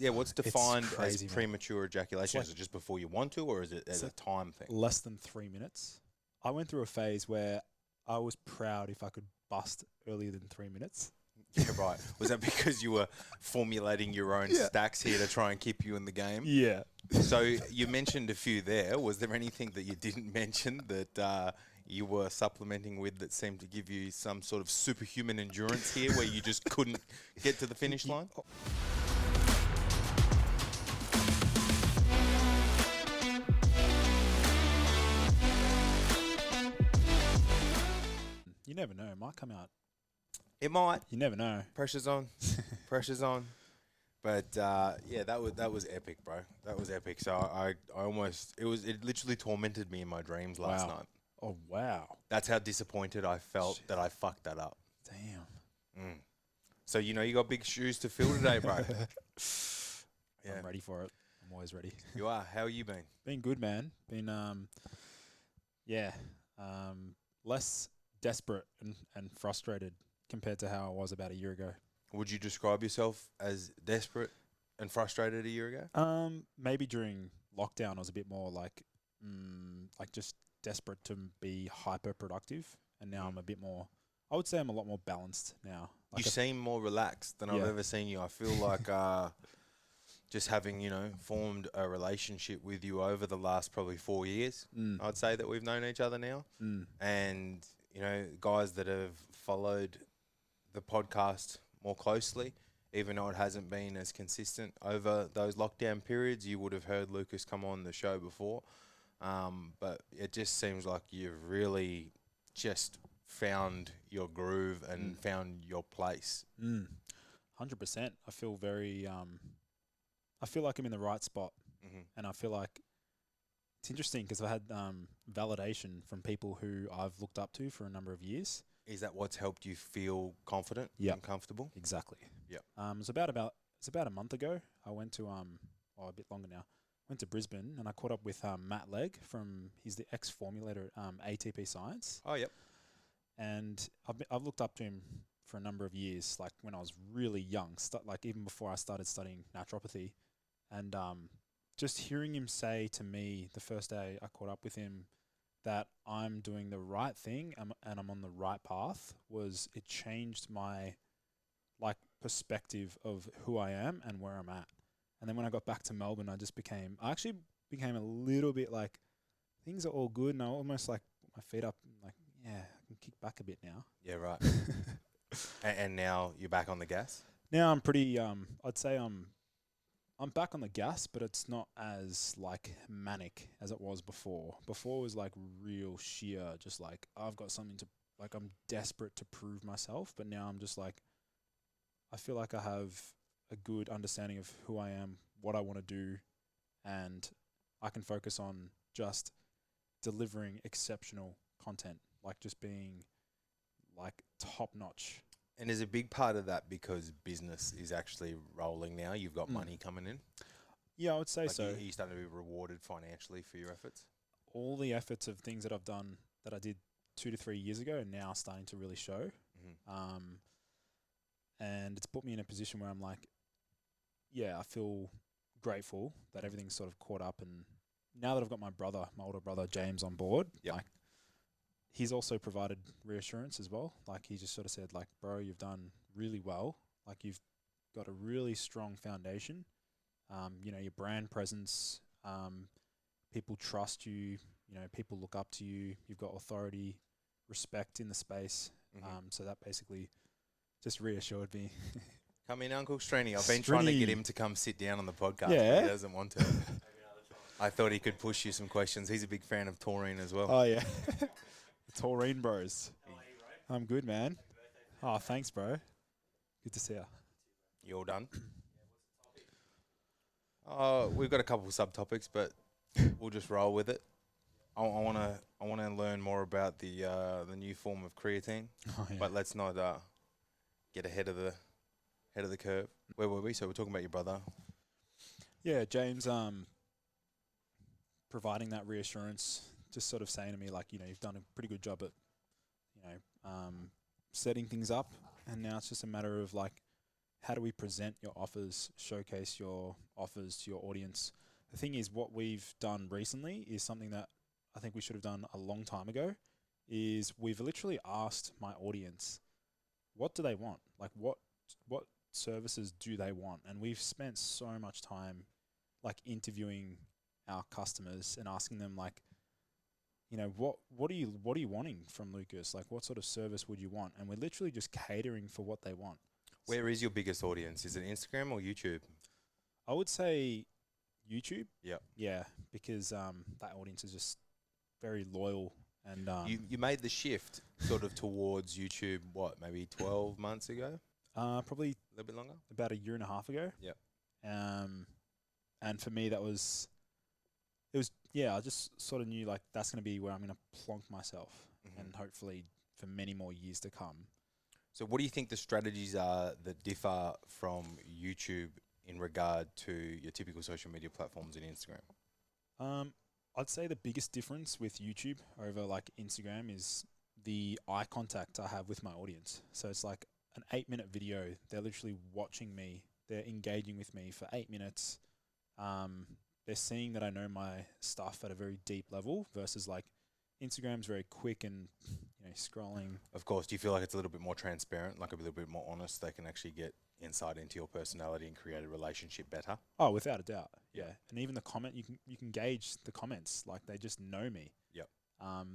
Yeah, what's defined crazy, as man. premature ejaculation? It's Is it just before you want to, or is it as a time thing? less than 3 minutes. I went through a phase where I was proud if I could bust earlier than 3 minutes. Yeah, right. Was that because you were formulating your own stacks here to try and keep you in the game? Yeah. So you mentioned a few there. Was there anything that you didn't mention that you were supplementing with that seemed to give you some sort of superhuman endurance here where you just couldn't get to the finish line? You never know. It might come out. It might. You never know. Pressure's on. Pressure's on. But yeah, that was epic, bro. That was epic. So I almost it literally tormented me in my dreams last night. Oh, wow. That's how disappointed I felt that I fucked that up. Damn. So you got big shoes to fill today, bro. Yeah. I'm ready for it. I'm always ready. You are. How have you been? Been good, man. Been less desperate and frustrated compared to how I was about a year ago. Would you describe yourself as desperate and frustrated a year ago? Maybe during lockdown, I was a bit more like just desperate to be hyper productive, and now I'm a bit more. I would say I'm a lot more balanced now. You seem more relaxed than I've ever seen you. I feel like just having formed a relationship with you over the last probably 4 years. I'd say that we've known each other now, and guys that have followed the podcast more closely, even though it hasn't been as consistent over those lockdown periods. You would have heard Lucas come on the show before, but it just seems like you've really just found your groove and found your place. 100%. I feel very. I feel like I'm in the right spot, and I feel like it's interesting because I had validation from people who I've looked up to for a number of years. Is that what's helped you feel confident and comfortable? Exactly. Yeah. It was about a month ago. I went to a bit longer now. Went to Brisbane and I caught up with Matt Legg he's the ex-formulator at ATP Science. Oh, yep. And I've looked up to him for a number of years, like when I was really young, like even before I started studying naturopathy. And just hearing him say to me the first day I caught up with him that I'm doing the right thing and I'm on the right path it changed my perspective of who I am and where I'm at. And then when I got back to Melbourne, I actually became a little bit like things are all good, and I almost like put my feet up and like, yeah, I can kick back a bit now. Yeah, right. and now you're back on the gas? Now I'm pretty I'd say I'm back on the gas, but it's not as like manic as it was before. Before it was like real sheer, just like I've got something to, like I'm desperate to prove myself. But now I'm just like, I feel like I have a good understanding of who I am, what I want to do, and I can focus on just delivering exceptional content, like just being like top notch. And is a big part of that because business is actually rolling now? You've got money coming in? Yeah, I would say so. Are you starting to be rewarded financially for your efforts? All the efforts of things that I've done that I did 2 to 3 years ago are now starting to really show. And it's put me in a position where I'm like, yeah, I feel grateful that everything's sort of caught up. And now that I've got my older brother, James, on board, like, he's also provided reassurance as well. Like, he just sort of said, like, bro, you've done really well. Like, you've got a really strong foundation. Your brand presence, people trust you, people look up to you. You've got authority, respect in the space. So that basically just reassured me. Come in, Uncle Strenny. I've been trying to get him to come sit down on the podcast, Yeah. but he doesn't want to. I thought he could push you some questions. He's a big fan of Taurine as well. Oh, yeah. The Taurine bros. I'm good, man. Oh, thanks, bro. Good to see you. You all done? We've got a couple of subtopics, but we'll just roll with it. I want to learn more about the new form of creatine, but let's not get ahead of the curve. Where were we? So we're talking about your brother. Yeah, James. Providing that reassurance, just sort of saying to me, like, you've done a pretty good job at, setting things up, and now it's just a matter of like how do we present your offers, showcase your offers to your audience. The thing is, what we've done recently is something that I think we should have done a long time ago, is we've literally asked my audience, what do they want? Like what services do they want? And we've spent so much time like interviewing our customers and asking them like, you know, what are you wanting from Lucas? Like what sort of service would you want? And we're literally just catering for what they want. Where is your biggest audience? Is it Instagram or YouTube? I would say YouTube. Yep. Yeah, because that audience is just very loyal. And you made the shift sort of towards YouTube, what, maybe 12 months ago? Probably A little bit longer? about a year and a half ago. Yep. And for me, it was, I just sort of knew like that's going to be where I'm going to plonk myself and hopefully for many more years to come. So what do you think the strategies are that differ from YouTube in regard to your typical social media platforms in Instagram? I'd say the biggest difference with YouTube over like Instagram is the eye contact I have with my audience. So it's like an 8-minute video. They're literally watching me. They're engaging with me for 8 minutes. They're seeing that I know my stuff at a very deep level versus like Instagram's very quick and, you know, scrolling. Of course, do you feel like it's a little bit more transparent, like a little bit more honest? They can actually get insight into your personality and create a relationship better? Oh, without a doubt. Yeah. And even the comment, you can gauge the comments. Like they just know me. Yep.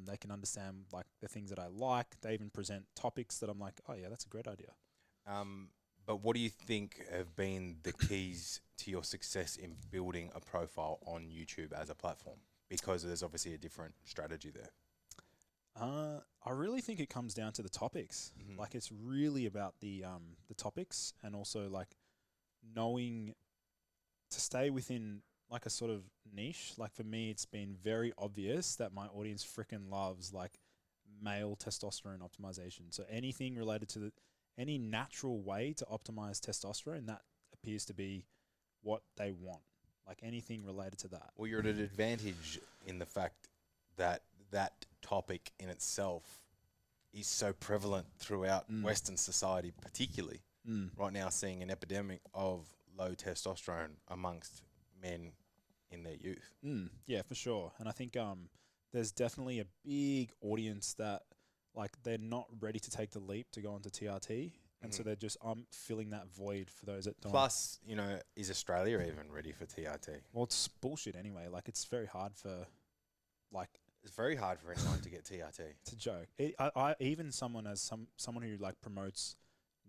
They can understand like the things that I like. They even present topics that I'm like, oh yeah, that's a great idea. But what do you think have been the keys to your success in building a profile on YouTube as a platform? Because there's obviously a different strategy there. I really think it comes down to the topics. Like it's really about the topics and also like knowing to stay within like a sort of niche. Like for me, it's been very obvious that my audience freaking loves like male testosterone optimization. So anything related to any natural way to optimize testosterone, that appears to be what they want. Like anything related to that. Well, you're at an advantage in the fact that that topic in itself is so prevalent throughout Western society, particularly right now, seeing an epidemic of low testosterone amongst men in their youth. Yeah, for sure. And I think there's definitely a big audience that like they're not ready to take the leap to go into TRT. And so they're just filling that void for those that don't. Plus, you know, is Australia even ready for TRT? Well, it's bullshit anyway. Like, it's very hard for, like... It's very hard for anyone to get TRT. It's a joke. I even someone who, like, promotes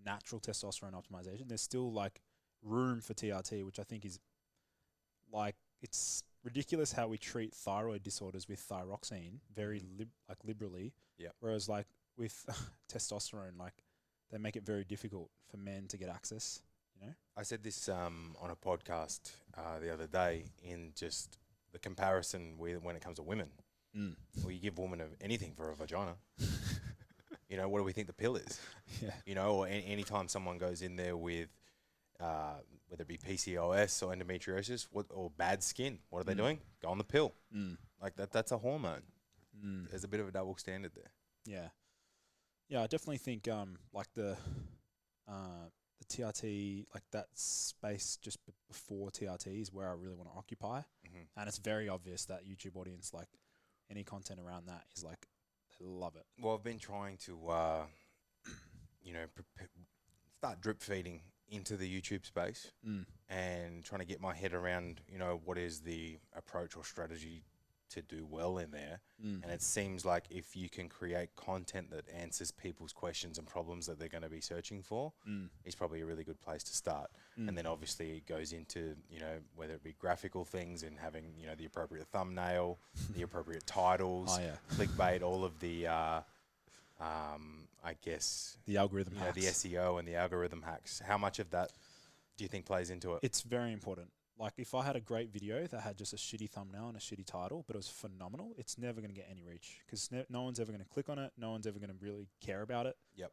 natural testosterone optimization, there's still, like, room for TRT, which I think is, like, it's ridiculous how we treat thyroid disorders with thyroxine very, liberally. Yep. Whereas, like, with testosterone, like, they make it very difficult for men to get access, you know? I said this on a podcast the other day in just the comparison with when it comes to women. Well, you give women anything for a vagina. You know, what do we think the pill is? Yeah. You know, or any time someone goes in there with, whether it be PCOS or endometriosis or bad skin, what are they doing? Go on the pill. Like that's a hormone. There's a bit of a double standard there. Yeah. Yeah, I definitely think like the TRT, like that space just before TRT is where I really want to occupy. And it's very obvious that YouTube audience, like any content around that is like, they love it. Well, I've been trying to, you know, start drip feeding into the YouTube space and trying to get my head around, you know, what is the approach or strategy to do well in there. And it seems like if you can create content that answers people's questions and problems that they're going to be searching for, it's probably a really good place to start. And then obviously it goes into, you know, whether it be graphical things and having, you know, the appropriate thumbnail, the appropriate titles, clickbait, all of the, I guess, the algorithm hacks. The SEO and the algorithm hacks. How much of that do you think plays into it? It's very important. Like, if I had a great video that had just a shitty thumbnail and a shitty title, but it was phenomenal, it's never going to get any reach because no one's ever going to click on it. No one's ever going to really care about it. Yep.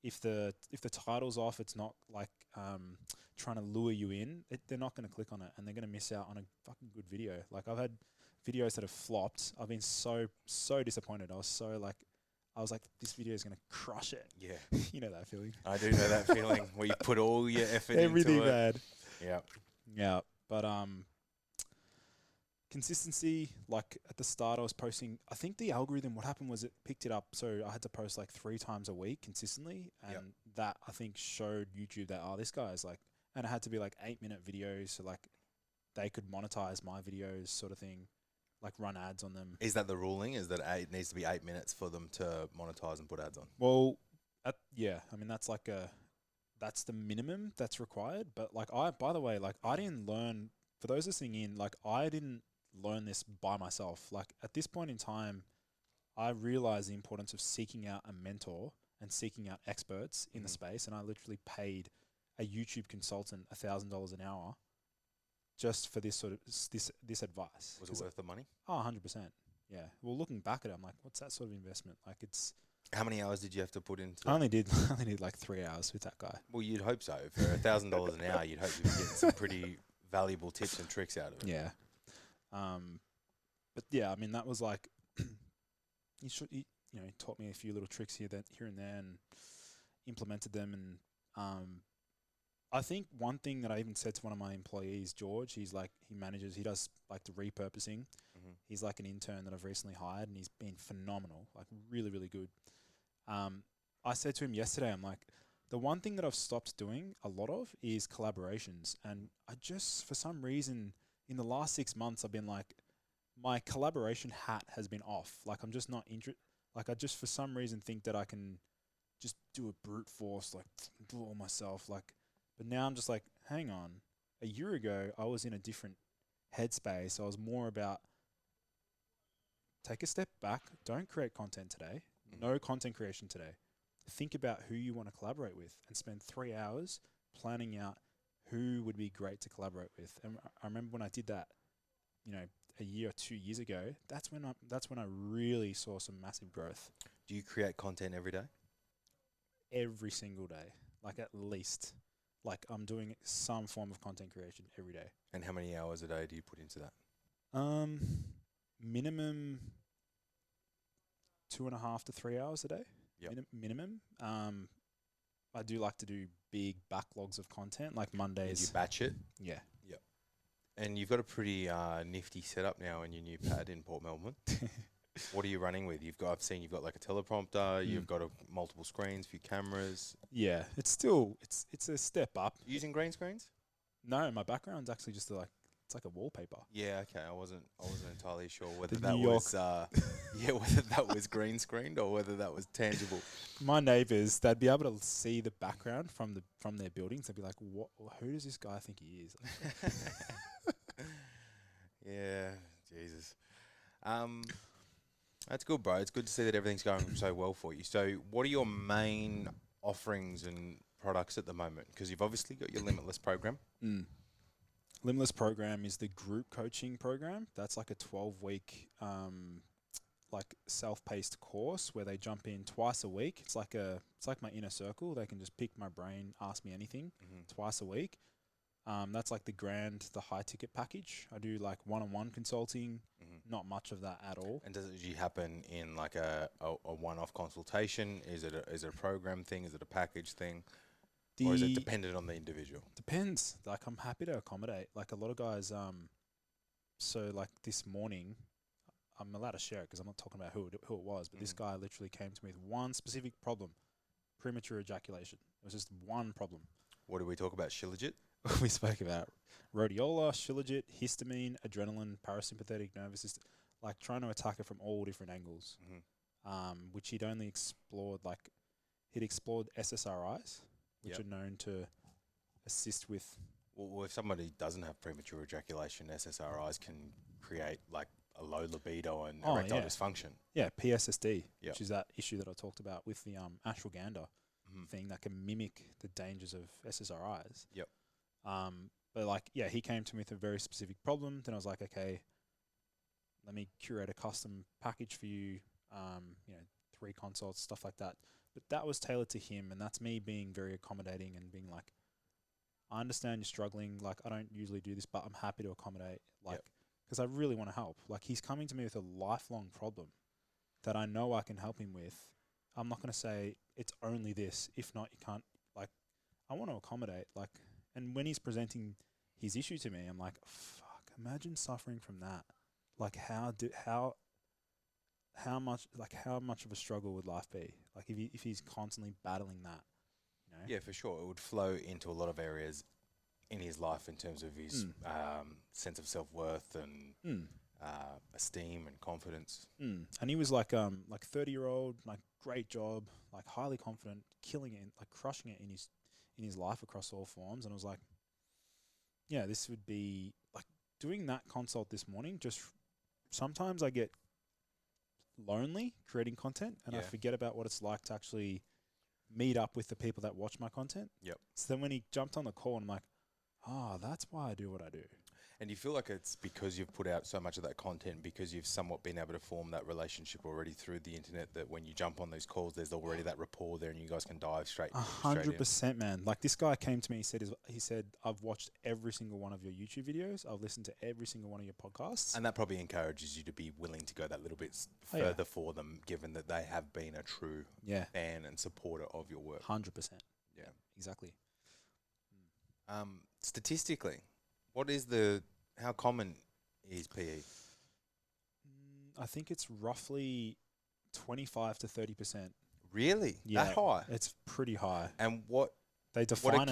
If the title's off, it's not like trying to lure you in. They're not going to click on it, and they're going to miss out on a fucking good video. Like, I've had videos that have flopped. I've been so disappointed. I was so like I was like, this video is going to crush it. Yeah. You know that feeling? I do know that feeling where you put all your effort Everything into it. bad. Yeah. Yeah. But consistency, like at the start I was posting, I think the algorithm, what happened was it picked it up. So I had to post like 3 times a week consistently. And that I think showed YouTube that, oh, this guy's like, and it had to be like 8-minute videos. So like they could monetize my videos sort of thing, like run ads on them. Is that the ruling? Is that it needs to be 8 minutes for them to monetize and put ads on? Well, yeah, I mean, that's like that's the minimum that's required. But like by the way, like I didn't learn, for those listening in, like I didn't learn this by myself. Like at this point in time, I realized the importance of seeking out a mentor and seeking out experts in the space. And I literally paid a YouTube consultant $1,000 an hour just for this sort of this advice. Was it worth the money? Oh, 100%. Yeah. Well, looking back at it, I'm like, what's that sort of investment? Like it's... How many hours did you have to put into? I only did like 3 hours with that guy. Well, you'd hope so. For $1,000 an hour, you'd hope you'd be getting some pretty valuable tips and tricks out of it. Yeah. But yeah, I mean, that was like, he taught me a few little tricks here and there and implemented them. And I think one thing that I even said to one of my employees, George, he does like the repurposing. He's like an intern that I've recently hired, and he's been phenomenal, like really, really good. I said to him yesterday, I'm like, the one thing that I've stopped doing a lot of is collaborations. And I just, for some reason, in the last 6 months, I've been like, my collaboration hat has been off. Like, I'm just not interested. Like, I just, for some reason, think that I can just do a brute force, like, do it all myself. Like, but now I'm just like, hang on. A year ago, I was in a different headspace. I was more about, take a step back. Don't create content today. No content creation today. Think about who you want to collaborate with and spend 3 hours planning out who would be great to collaborate with. And I remember when I did that, a year or 2 years ago, that's when I really saw some massive growth. Do you create content every day? Every single day, like at least. Like I'm doing some form of content creation every day. And how many hours a day do you put into that? Minimum 2.5 to 3 hours a day. Yep. Minimum. I do like to do big backlogs of content, like Mondays. You batch it? Yeah. Yep. And you've got a pretty nifty setup now in your new pad in Port Melbourne. What are you running with? I've seen you've got like a teleprompter, you've got multiple screens, a few cameras. Yeah, it's still, it's a step up. Using green screens? No, my background's actually just it's like a wallpaper. Yeah, okay. I wasn't entirely sure whether that was whether that was green screened or whether that was tangible. My neighbours, they'd be able to see the background from their buildings. They'd be like, "What? Who does this guy think he is?" Yeah, Jesus. That's good, bro. It's good to see that everything's going so well for you. So, what are your main offerings and products at the moment? Because you've obviously got your Limitless program. Limitless program is the group coaching program. That's like a 12-week like self-paced course where they jump in twice a week. It's like my inner circle. They can just pick my brain, ask me anything twice a week. That's like the high ticket package. I do like one-on-one consulting, not much of that at all. And does it usually happen in like a one-off consultation? Is it a program thing? Is it a package thing? Or is it dependent on the individual? Depends. Like I'm happy to accommodate. Like a lot of guys, so like this morning, I'm allowed to share it because I'm not talking about who it was, but this guy literally came to me with one specific problem, premature ejaculation. It was just one problem. What did we talk about? Shilajit? We spoke about rhodiola, shilajit, histamine, adrenaline, parasympathetic nervous system, like trying to attack it from all different angles, which he'd only explored, he'd explored SSRIs, which are known to assist with... Well, if somebody doesn't have premature ejaculation, SSRIs can create like a low libido and erectile dysfunction. Yeah, PSSD, which is that issue that I talked about with the ashwagandha thing that can mimic the dangers of SSRIs. Yep. But he came to me with a very specific problem. Then I was like, okay, let me curate a custom package for you, 3 consults, stuff like that. But that was tailored to him, and that's me being very accommodating and being like, I understand you're struggling. Like, I don't usually do this, but I'm happy to accommodate. Because I really want to help. Like, he's coming to me with a lifelong problem that I know I can help him with. I'm not going to say it's only this. If not, you can't. Like, I want to accommodate. Like, and when he's presenting his issue to me, I'm like, fuck. Imagine suffering from that. Like, how much of a struggle would life be? Like, if he's constantly battling that, you know? Yeah, for sure. It would flow into a lot of areas in his life in terms of his sense of self-worth and esteem and confidence. And he was like 30-year-old, like great job, like highly confident, killing it, like crushing it in his life across all forms. And I was like, yeah, this would be like doing that consult this morning. Just sometimes I get lonely creating content and I forget about what it's like to actually meet up with the people that watch my content. Yep. So then when he jumped on the call, I'm like, oh, that's why I do what I do. And you feel like it's because you've put out so much of that content, because you've somewhat been able to form that relationship already through the internet, that when you jump on those calls, there's already that rapport there and you guys can dive straight 100%, man. Like this guy came to me, he said, I've watched every single one of your YouTube videos. I've listened to every single one of your podcasts. And that probably encourages you to be willing to go that little bit further for them, given that they have been a true fan and supporter of your work. 100%. Yeah. Exactly. Statistically, how common is PE? I think it's roughly 25 to 30%. Really? Yeah, that high? It's pretty high. And what they define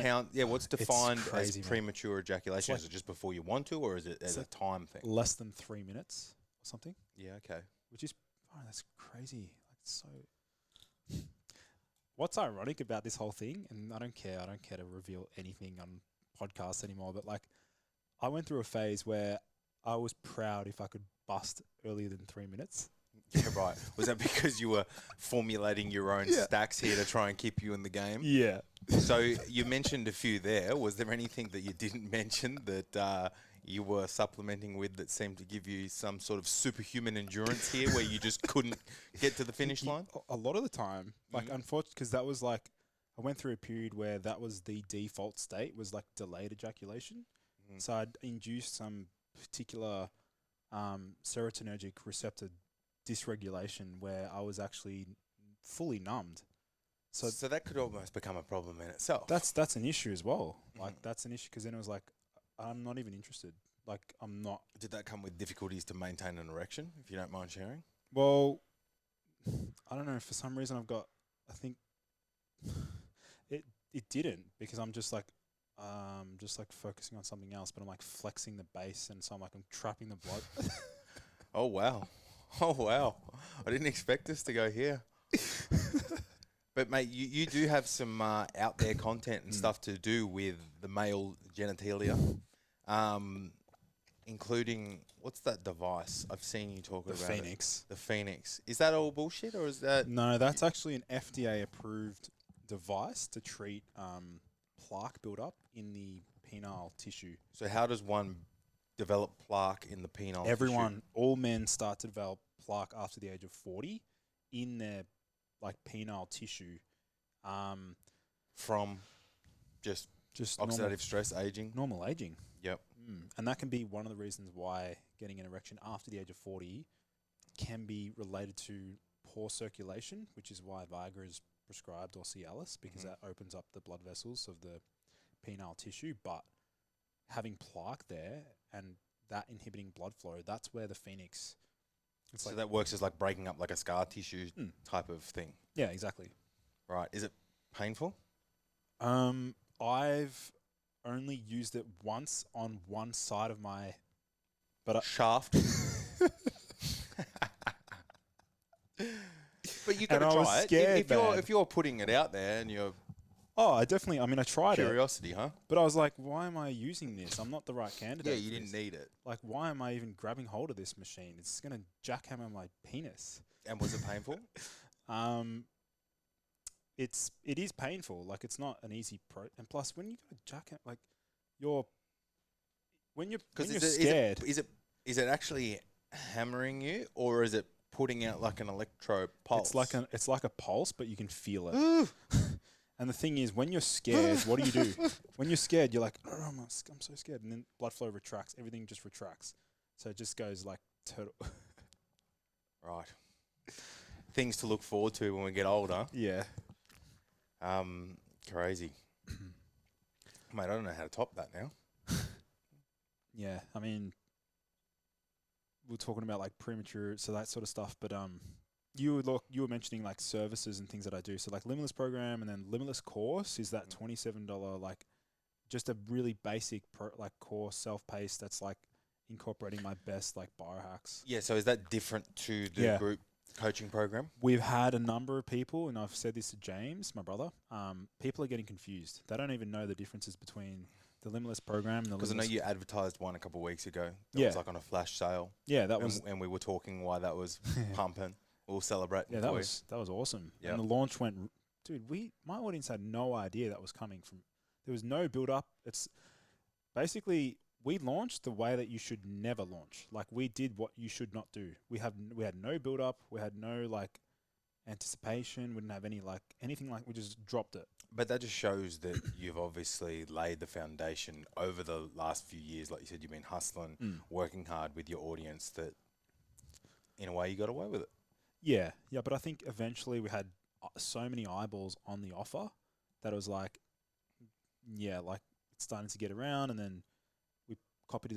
what's defined crazy, as premature ejaculation? Is it just before you want to, or is it as a time thing? Less than 3 minutes or something. Yeah, okay. Which is, that's crazy. Like, so what's ironic about this whole thing, and I don't care to reveal anything on podcasts anymore, but like I went through a phase where I was proud if I could bust earlier than 3 minutes. Yeah, right. Was that because you were formulating your own stacks here to try and keep you in the game? Yeah. So you mentioned a few there. Was there anything that you didn't mention that you were supplementing with that seemed to give you some sort of superhuman endurance here where you just couldn't get to the finish line? A lot of the time, like unfortunately, because that was like, I went through a period where that was the default state, was like delayed ejaculation. So I'd induced some particular serotonergic receptor dysregulation where I was actually fully numbed. So that could almost become a problem in itself. That's an issue as well. Like that's an issue because then it was like, I'm not even interested. Like I'm not. Did that come with difficulties to maintain an erection, if you don't mind sharing? Well, I don't know. For some reason I think it didn't, because I'm just like focusing on something else, but I'm like flexing the base, and so I'm trapping the blood. Oh wow. I didn't expect us to go here. But mate, you do have some out there content and stuff to do with the male genitalia, including, what's that device I've seen you talk about? The Phoenix. The Phoenix. Is that all bullshit, or is that? No, that's actually an FDA approved device to treat plaque buildup in the penile tissue. So how does one develop plaque in the penile tissue? All men start to develop plaque after the age of 40 in their like penile tissue, from just oxidative stress, aging. Normal aging. Yep. And that can be one of the reasons why getting an erection after the age of 40 can be related to poor circulation, which is why Viagra is prescribed, or Cialis, because that opens up the blood vessels of the penile tissue. But having plaque there and that inhibiting blood flow, that's where the Phoenix. So that works as like breaking up like a scar tissue type of thing. Yeah, exactly. Right. Is it painful? I've only used it once on one side of my shaft. But you got to try it. Scared, if you're putting it out there and you're I tried curiosity, huh? But I was like, why am I using this? I'm not the right candidate. Yeah, you didn't need it. Like, why am I even grabbing hold of this machine? It's going to jackhammer my penis. And was it painful? It is painful. Like, it's not an easy and plus when you go jackhammer, like when you're scared. Is it actually hammering you, or is it putting out like an electro pulse? It's like a pulse, but you can feel it. And the thing is, when you're scared, what do? When you're scared, you're like, oh, I'm so scared. And then blood flow retracts. Everything just retracts. So it just goes like turtle. Right. things to look forward to when we get older. Yeah. Crazy. Mate, I don't know how to top that now. Yeah, I mean, we're talking about like premature, so that sort of stuff. But you were mentioning like services and things that I do. So like Limitless program and then Limitless course is that $27 like just a really basic like course self-paced that's like incorporating my best like biohacks. Yeah, so is that different to the group coaching program? We've had a number of people, and I've said this to James, my brother. People are getting confused. They don't even know the differences between the Limitless program and the Because I know you advertised one a couple of weeks ago. That was like on a flash sale. Yeah, that was. And we were talking why that was pumping. We'll celebrate. Yeah, that was awesome. Yep. And the launch went, dude. My audience had no idea that was coming from. There was no build up. It's basically we launched the way that you should never launch. Like we did what you should not do. We had no build up. We had no like anticipation. We didn't have any like anything like. We just dropped it. But that just shows that you've obviously laid the foundation over the last few years. Like you said, you've been hustling, working hard with your audience that, in a way, you got away with it. Yeah. Yeah, but I think eventually we had so many eyeballs on the offer that it was like, like it's starting to get around, and then we copied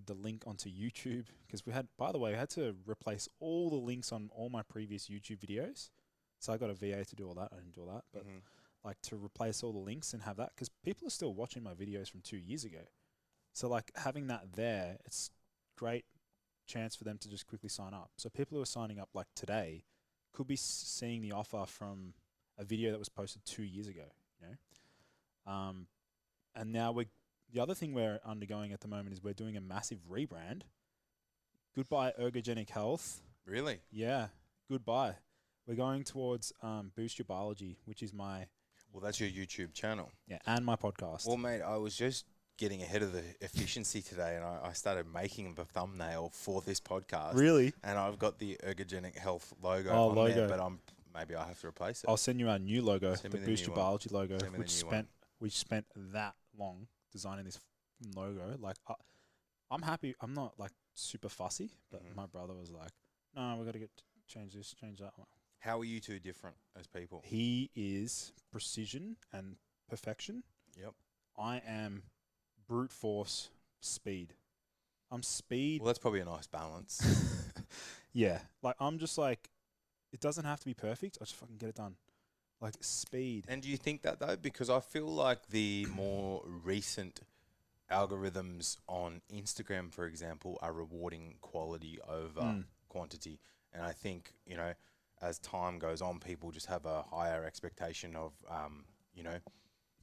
the link onto YouTube because we had, by the way, I had to replace all the links on all my previous YouTube videos. So I got a VA to do all that. I didn't do all that, but... like to replace all the links and have that, because people are still watching my videos from 2 years ago. So like having that there, it's great chance for them to just quickly sign up. So people who are signing up like today could be seeing the offer from a video that was posted 2 years ago, you know? And now the other thing we're undergoing at the moment is we're doing a massive rebrand. Goodbye Ergogenic Health. Really? Yeah. Goodbye. We're going towards Boost Your Biology, which is my... Well, that's your YouTube channel. Yeah, and my podcast. Well, mate, I was just getting ahead of the efficiency today, and I started making the thumbnail for this podcast. Really? And I've got the Ergogenic Health logo on there, but maybe I have to replace it. I'll send you our new logo, the Boost Your Biology logo, we spent that long designing this logo. Like, I'm happy. I'm not like super fussy, but my brother was like, "No, we got to change this, change that one." How are you two different as people? He is precision and perfection. Yep. I am brute force speed. I'm speed. Well, that's probably a nice balance. Yeah. Like, I'm just like, it doesn't have to be perfect. I just fucking get it done. Like, speed. And do you think that, though? Because I feel like the more recent algorithms on Instagram, for example, are rewarding quality over quantity. And I think, you know, as time goes on, people just have a higher expectation of, you know,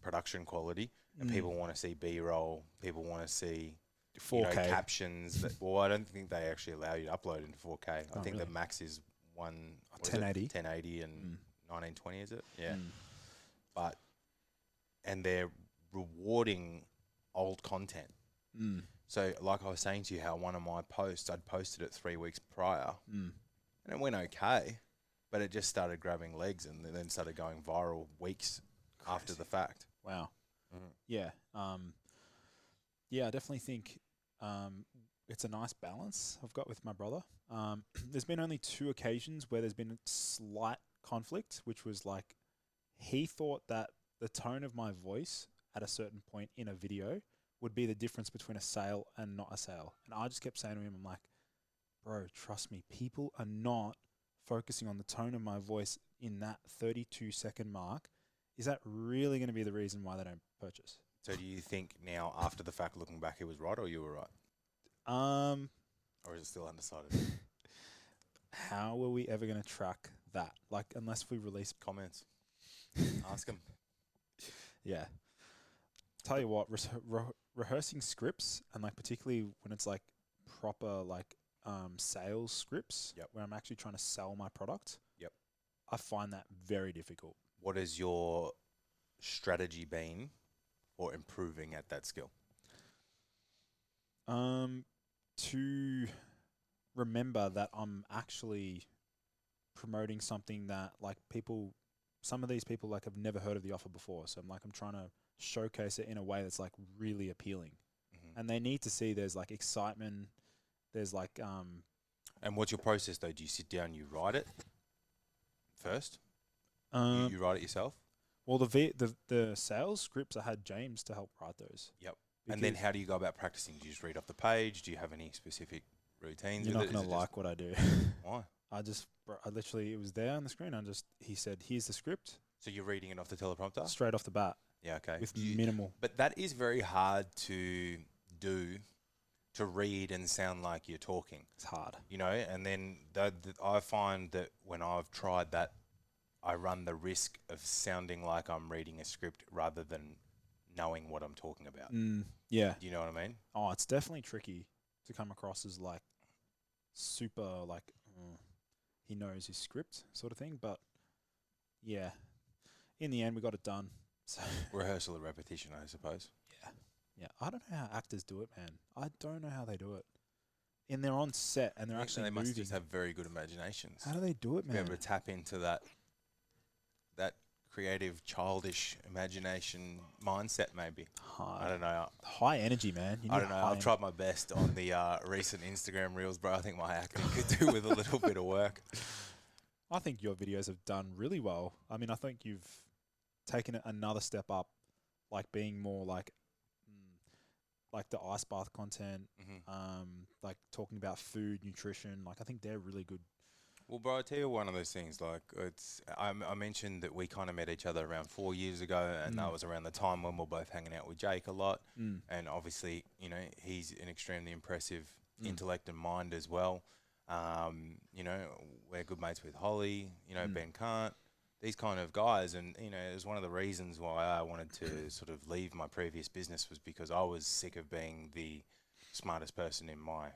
production quality, and people want to see B-roll. People want to see 4K captions. Well, I don't think they actually allow you to upload into 4K. I think the max is 1080 and 1920, is it? Yeah. And they're rewarding old content. So, like I was saying to you, how one of my posts, I'd posted it 3 weeks prior, and it went okay. But it just started grabbing legs and then started going viral weeks after the fact. Wow. Yeah. Yeah, I definitely think it's a nice balance I've got with my brother. There's been only 2 occasions where there's been a slight conflict, which was like he thought that the tone of my voice at a certain point in a video would be the difference between a sale and not a sale. And I just kept saying to him, I'm like, bro, trust me, people are not focusing on the tone of my voice in that 32-second mark. Is that really going to be the reason why they don't purchase? So do you think now, after the fact, looking back, he was right or you were right? Or is it still undecided? How are we ever going to track that? Like, unless we release comments. Ask him. Yeah. Tell you what, rehearsing scripts, and like particularly when it's like proper like sales scripts, where I'm actually trying to sell my product, I find that very difficult. What has your strategy been for improving at that skill? To remember that I'm actually promoting something that like some of these people like have never heard of the offer before. So I'm trying to showcase it in a way that's like really appealing, and they need to see there's like excitement. There's like And what's your process though? Do you sit down, you write it, first? Um, You write it yourself? well, the sales scripts, I had James to help write those. Yep. And then how do you go about practicing? Do you just read off the page? Do you have any specific routines? You're with not it? going to like what I do. Why? I literally, it was there on the screen. He said, here's the script. So you're reading it off the teleprompter? Straight off the bat. Yeah, okay. With minimal. But that is very hard to do, to read and sound like you're talking. It's hard. You know, and then I find that when I've tried that, I run the risk of sounding like I'm reading a script rather than knowing what I'm talking about. Yeah. Do you know what I mean? Oh, it's definitely tricky to come across as like super like he knows his script sort of thing. But yeah, in the end, we got it done. So rehearsal and repetition, I suppose. Yeah. I don't know how actors do it, man. I don't know how they do it. And they're on set and they're actually moving. They must just have very good imaginations. How do they do it, man? Be able to tap into that creative, childish imagination mindset, maybe. I don't know. High energy, man. I don't know. I've tried my best on the recent Instagram reels, bro. I think my acting could do with a little bit of work. I think your videos have done really well. I mean, I think you've taken it another step up, like being more like the ice bath content, like talking about food, nutrition. Like I think they're really good. Well, bro, I tell you one of those things. Like I mentioned that we kind of met each other around 4 years ago, and that was around the time when we were both hanging out with Jake a lot. And obviously, you know, he's an extremely impressive intellect and mind as well. You know, we're good mates with Holly. You know, Ben Cant. These kind of guys, and you know, it was one of the reasons why I wanted to sort of leave my previous business was because I was sick of being the smartest person in my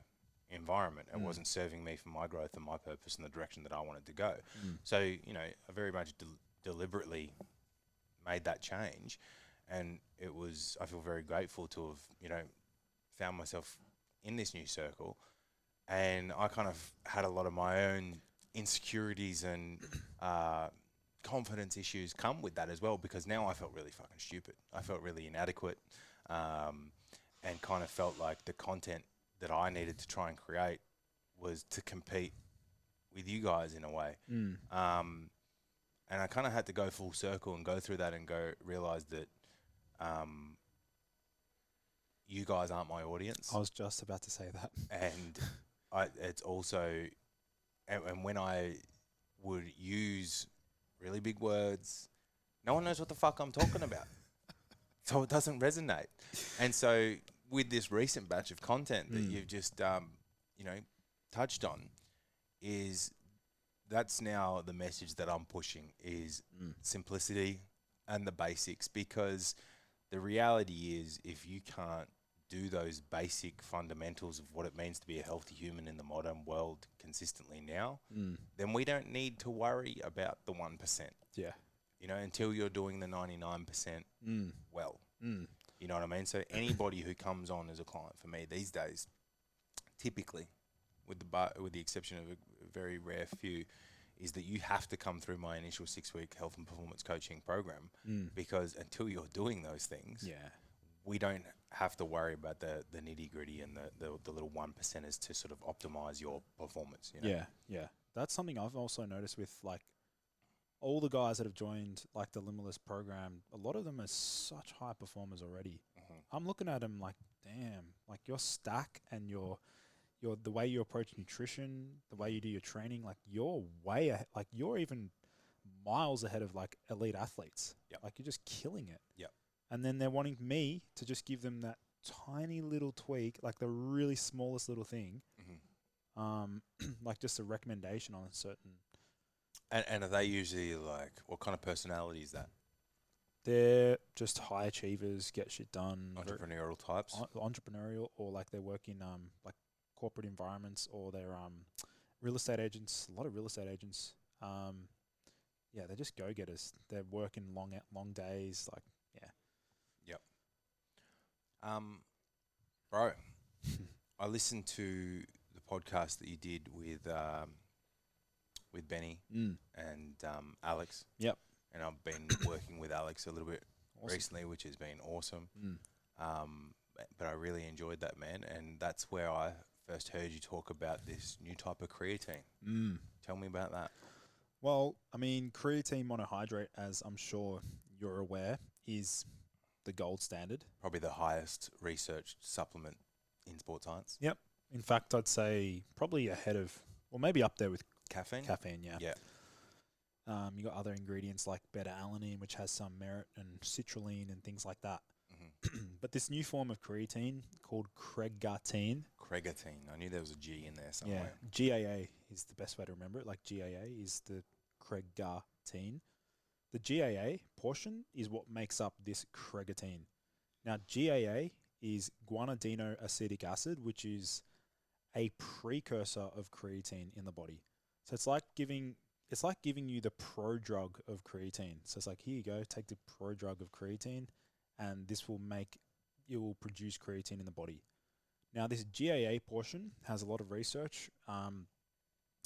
environment. It wasn't serving me for my growth and my purpose in the direction that I wanted to go. So, you know, I very much deliberately made that change, and I feel very grateful to have, you know, found myself in this new circle, and I kind of had a lot of my own insecurities and confidence issues come with that as well, because now I felt really fucking stupid. I felt really inadequate, and kind of felt like the content that I needed to try and create was to compete with you guys in a way. And I kind of had to go full circle and go through that and realize that you guys aren't my audience. I was just about to say that. And it's also, and when I would use really big words, no one knows what the fuck I'm talking about. So it doesn't resonate. And so with this recent batch of content that you've just, you know, touched on, that's now the message that I'm pushing is simplicity and the basics, because the reality is if you can't do those basic fundamentals of what it means to be a healthy human in the modern world consistently now, then we don't need to worry about the 1%. Yeah. You know, until you're doing the 99% well. You know what I mean? So anybody who comes on as a client for me these days, typically, with the exception of a very rare few, is that you have to come through my initial 6-week health and performance coaching program, because until you're doing those things, we don't have to worry about the nitty gritty and the little 1%ers to sort of optimize your performance. You know? Yeah. That's something I've also noticed with like all the guys that have joined like the Limitless program. A lot of them are such high performers already. I'm looking at them like, damn, like your stack and your the way you approach nutrition, the way you do your training, like you're way ahead, like you're even miles ahead of like elite athletes. Like you're just killing it. And then they're wanting me to just give them that tiny little tweak, like the really smallest little thing, like just a recommendation on a certain. And are they usually like, what kind of personality is that? They're just high achievers, get shit done. Entrepreneurial types? Entrepreneurial, or like they work in like corporate environments, or they're real estate agents, a lot of real estate agents. Yeah, they're just go-getters. They're working long days, like, yeah. Bro, I listened to the podcast that you did with Benny and Alex. And I've been working with Alex a little bit recently, which has been awesome. But I really enjoyed that, man. And that's where I first heard you talk about this new type of creatine. Tell me about that. Well, I mean, creatine monohydrate, as I'm sure you're aware, is the gold standard. Probably the highest researched supplement in sports science. Yep. In fact, I'd say probably ahead of, or maybe up there with Caffeine? caffeine, yeah. Yeah. You got other ingredients like beta-alanine, which has some merit, and citrulline and things like that. But this new form of creatine called creGAAtine. creGAAtine. I knew there was a G in there Yeah, somewhere. GAA is the best way to remember it. Like GAA is the creGAAtine. The GAA portion is what makes up this creGAAtine. Now, GAA is guanidinoacetic acid, which is a precursor of creatine in the body. So it's like giving you the prodrug of creatine. So it's like, here you go, take the prodrug of creatine, and it will produce creatine in the body. Now, this GAA portion has a lot of research.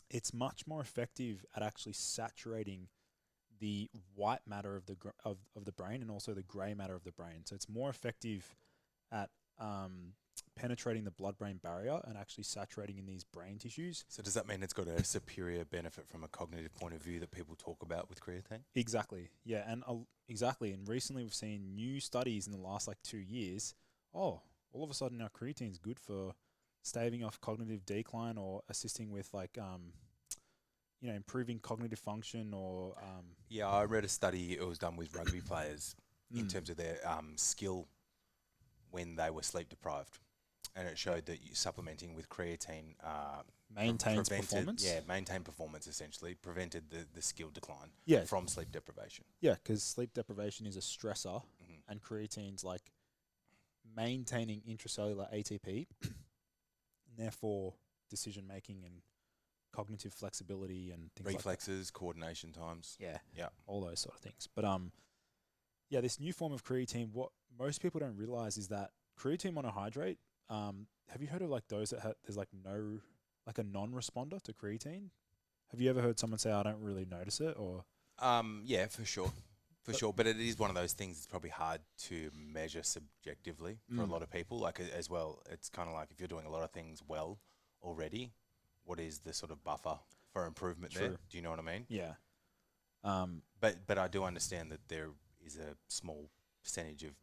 It's much more effective at actually saturating the white matter of the brain and also the grey matter of the brain. So it's more effective at penetrating the blood-brain barrier and actually saturating in these brain tissues. So does that mean it's got a superior benefit from a cognitive point of view that people talk about with creatine? Exactly. Yeah, and exactly. And recently we've seen new studies in the last 2 years. Oh, all of a sudden our creatine is good for staving off cognitive decline or assisting with improving cognitive function or Yeah, I read a study. It was done with rugby players in terms of their skill when they were sleep deprived, and it showed that supplementing with creatine maintains performance. Yeah, maintained performance essentially, prevented the skill decline from sleep deprivation. Yeah, because sleep deprivation is a stressor, and creatine's like maintaining intracellular ATP, and therefore decision making and cognitive flexibility and things reflexes, coordination times. Yeah, yeah, all those sort of things. But this new form of creatine, what most people don't realize is that creatine monohydrate. Have you heard of those that there's a non-responder to creatine? Have you ever heard someone say, "I don't really notice it," or? Yeah, for sure. But it is one of those things that's probably hard to measure subjectively for a lot of people. As well, it's kind of like if you're doing a lot of things well already, what is the sort of buffer for improvement there? Do you know what I mean? Yeah. But I do understand that there is a small percentage of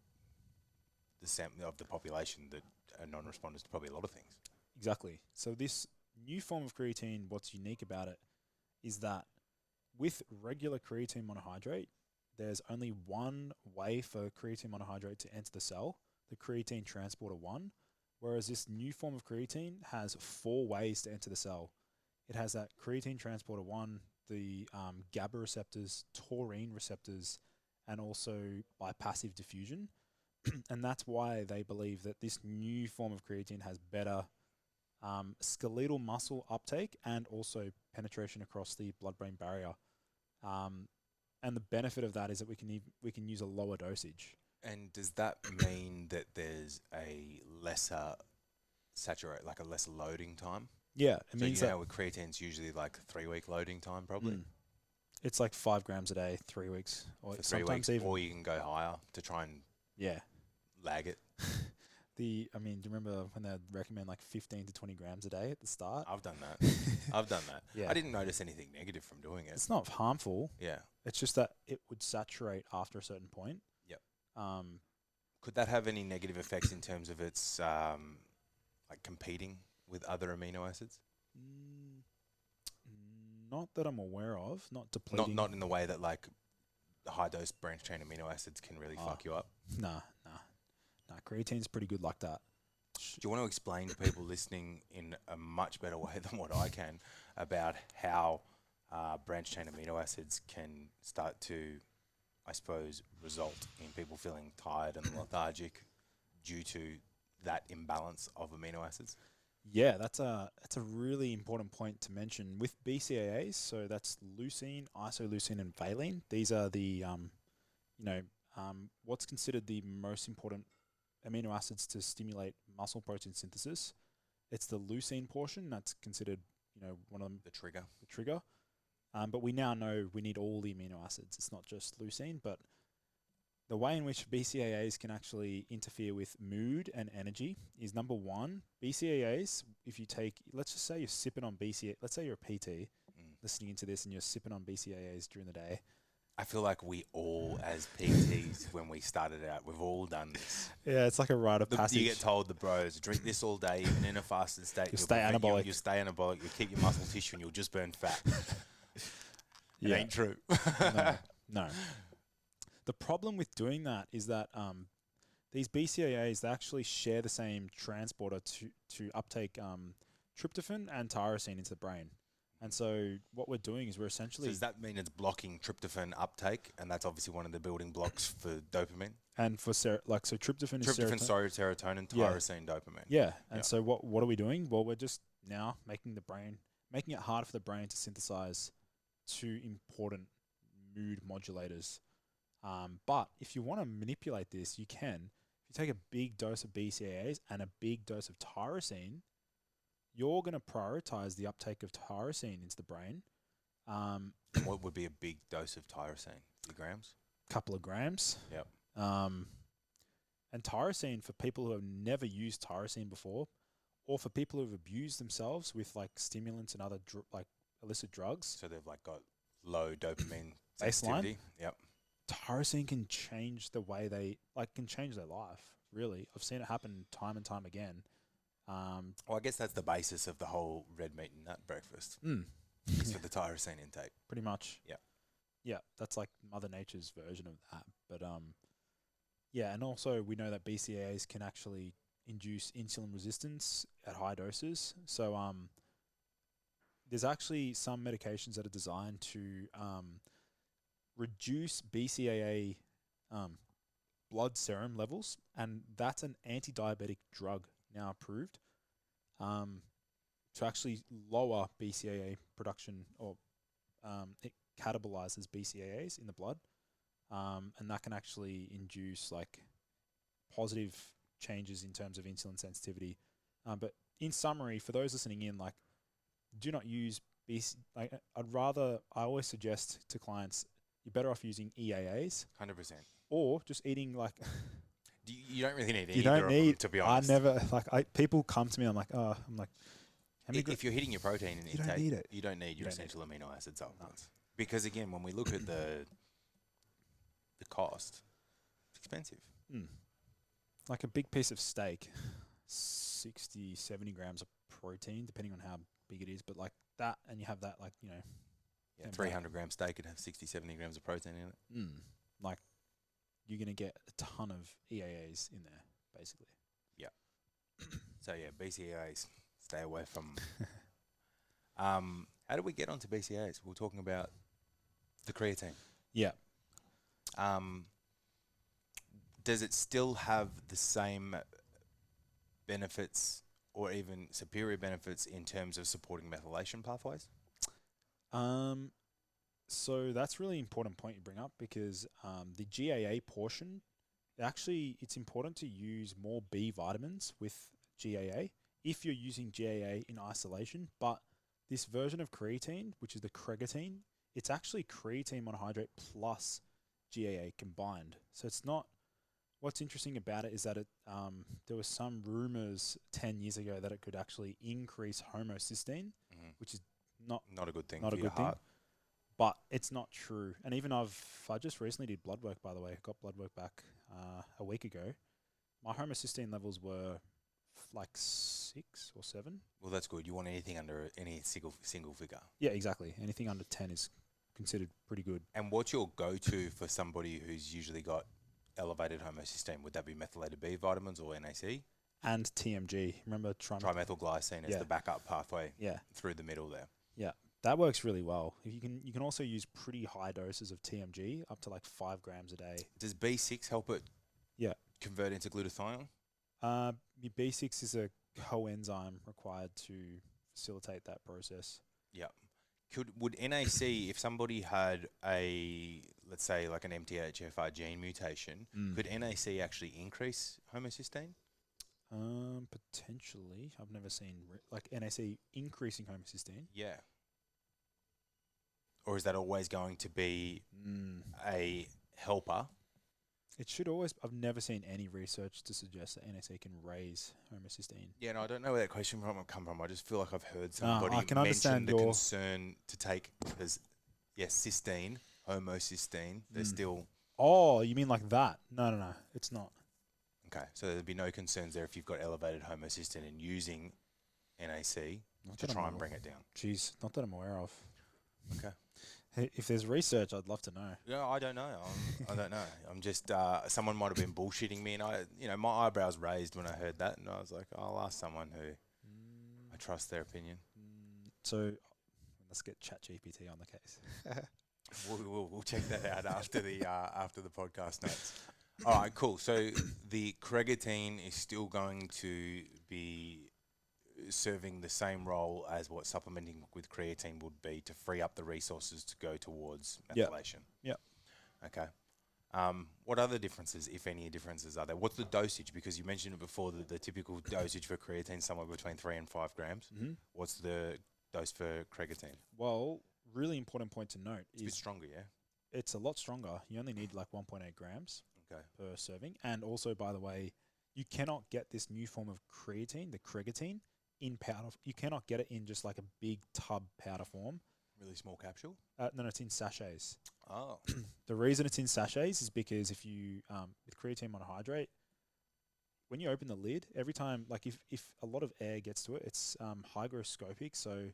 the population that are non-responders to probably a lot of things. Exactly. So this new form of creatine, what's unique about it is that with regular creatine monohydrate, there's only one way for creatine monohydrate to enter the cell, the creatine transporter 1, whereas this new form of creatine has 4 ways to enter the cell. It has that creatine transporter 1, the GABA receptors, taurine receptors, and also by passive diffusion. And that's why they believe that this new form of creatine has better skeletal muscle uptake and also penetration across the blood-brain barrier. And the benefit of that is that we can use a lower dosage. And does that mean that there's a lesser a lesser loading time? Yeah, it means that with creatine's usually 3-week loading time, probably. It's 5 grams a day, 3 weeks, or for 3 weeks, or you can go higher to try and lag it. Do you remember when they'd recommend 15 to 20 grams a day at the start? I've done that. Yeah. I didn't notice anything negative from doing it. It's not harmful. Yeah. It's just that it would saturate after a certain point. Yep. Could that have any negative effects in terms of its competing with other amino acids? Not that I'm aware of. Not depleting. Not in the way that the high dose branched chain amino acids can really fuck you up. Nah. Creatine's pretty good like that. Do you want to explain to people listening in a much better way than what I can about how branched chain amino acids can start to, I suppose, result in people feeling tired and lethargic due to that imbalance of amino acids? Yeah, that's a really important point to mention. With BCAAs, so that's leucine, isoleucine, and valine. These are the what's considered the most important amino acids to stimulate muscle protein synthesis. It's the leucine portion that's considered, one of them, the trigger. But we now know we need all the amino acids. It's not just leucine, but the way in which BCAAs can actually interfere with mood and energy is, number one, BCAAs, if you take, let's just say you're sipping on BCAA, let's say you're a PT, listening into this and you're sipping on BCAAs during the day. I feel like we all, as PTs, when we started out, we've all done this. Yeah, it's like a rite of passage. You get told, the bros, drink this all day, even in a fasted state. You'll stay anabolic. You'll stay anabolic. You'll keep your muscle tissue, and you'll just burn fat. It ain't true. No. The problem with doing that is that these BCAAs, they actually share the same transporter to uptake tryptophan and tyrosine into the brain. And so what we're doing is we're essentially... So does that mean it's blocking tryptophan uptake? And that's obviously one of the building blocks for dopamine? And for so tryptophan is serotonin, tyrosine, dopamine. Yeah. And so what are we doing? Well, we're just now making it hard for the brain to synthesize two important mood modulators. But if you want to manipulate this, you can. If you take a big dose of BCAAs and a big dose of tyrosine, you're going to prioritize the uptake of tyrosine into the brain. What would be a big dose of tyrosine? A few grams? Couple of grams. Yep. And tyrosine, for people who have never used tyrosine before, or for people who have abused themselves with like stimulants and other like illicit drugs. So they've like got low dopamine baseline. sensitivity. Yep. Tyrosine can change the way they can change their life. Really, I've seen it happen time and time again. Well, I guess that's the basis of the whole red meat and nut breakfast. It's for the tyrosine intake. Pretty much. Yeah. Yeah, that's like Mother Nature's version of that. But yeah, and also we know that BCAAs can actually induce insulin resistance at high doses. So there's actually some medications that are designed to reduce BCAA blood serum levels, and that's an anti-diabetic drug now approved to actually lower BCAA production, or it catabolizes BCAAs in the blood, and that can actually induce like positive changes in terms of insulin sensitivity. But in summary, for those listening in, like, do not use I always suggest to clients, you're better off using EAAs. 100%. Or just eating like... You don't really need either of them, to be honest. People come to me, I'm like, if you're hitting your protein intake, don't need it. You don't need your essential amino acid supplements. Because again, when we look at the cost, it's expensive. Like a big piece of steak, 60, 70 grams of protein, depending on how big it is. But like that, and you have that, like, you know... Yeah, 300 gram steak could have 60, 70 grams of protein in it. Like, you're going to get a ton of EAAs in there, basically. Yeah. So, yeah, BCAAs, stay away from... how do we get onto BCAAs? We're talking about the creatine. Yeah. Does it still have the same benefits or even superior benefits in terms of supporting methylation pathways? So that's a really important point you bring up, because the GAA portion, actually it's important to use more B vitamins with GAA if you're using GAA in isolation. But this version of creatine, which is the creGAAtine, it's actually creatine monohydrate plus GAA combined. So it's not... What's interesting about it is that there was some rumors 10 years ago that it could actually increase homocysteine, which is not a good thing. Not a good thing. But it's not true. And even I just recently did blood work, by the way. I got blood work back a week ago. My homocysteine levels were like 6 or 7. Well, that's good. You want anything under any single figure. Yeah, exactly. Anything under 10 is considered pretty good. And what's your go-to for somebody who's usually got elevated homocysteine? Would that be methylated B vitamins or NAC? And TMG. Remember trimethylglycine as the backup pathway through the middle there. Yeah. That works really well. If you can also use pretty high doses of TMG, up to like 5 grams a day. Does B6 help it convert into glutathione? Your B6 is a coenzyme required to facilitate that process. Yeah. Would NAC, if somebody had let's say like an MTHFR gene mutation, could NAC actually increase homocysteine? Potentially. I've never seen like NAC increasing homocysteine. Yeah. Or is that always going to be a helper It should always. I've never seen any research to suggest that NSA can raise homocysteine. Yeah, no, I don't know where that question come from. I just feel like I've heard I somebody can mention understand the your- concern to take, because, yes, cysteine, homocysteine, they're still... Oh, you mean like that? No, it's not. Okay, so there'd be no concerns there if you've got elevated homocysteine and using NAC to try and bring it down. Jeez, not that I'm aware of. Okay. Hey, if there's research, I'd love to know. Yeah, I don't know. I don't know. I'm just someone might have been bullshitting me, and my eyebrows raised when I heard that, and I was like, I'll ask someone who I trust their opinion. So let's get ChatGPT on the case. We'll check that out after the podcast notes. All right, cool. So the creGAAtine is still going to be serving the same role as what supplementing with creatine would be, to free up the resources to go towards methylation. Yep. Okay. What other differences, if any differences, are there? What's the dosage? Because you mentioned it before, that the typical dosage for creatine is somewhere between 3 and 5 grams. Mm-hmm. What's the dose for creGAAtine? Well, really important point to note It's a bit stronger, yeah? It's a lot stronger. You only need like 1.8 grams per serving. And also, by the way, you cannot get this new form of creatine, the creGAAtine, in powder. You cannot get it in just like a big tub powder form. Really small capsule? No, it's in sachets. Oh. The reason it's in sachets is because if you, with creatine monohydrate, when you open the lid, every time, like if a lot of air gets to it, it's hygroscopic, so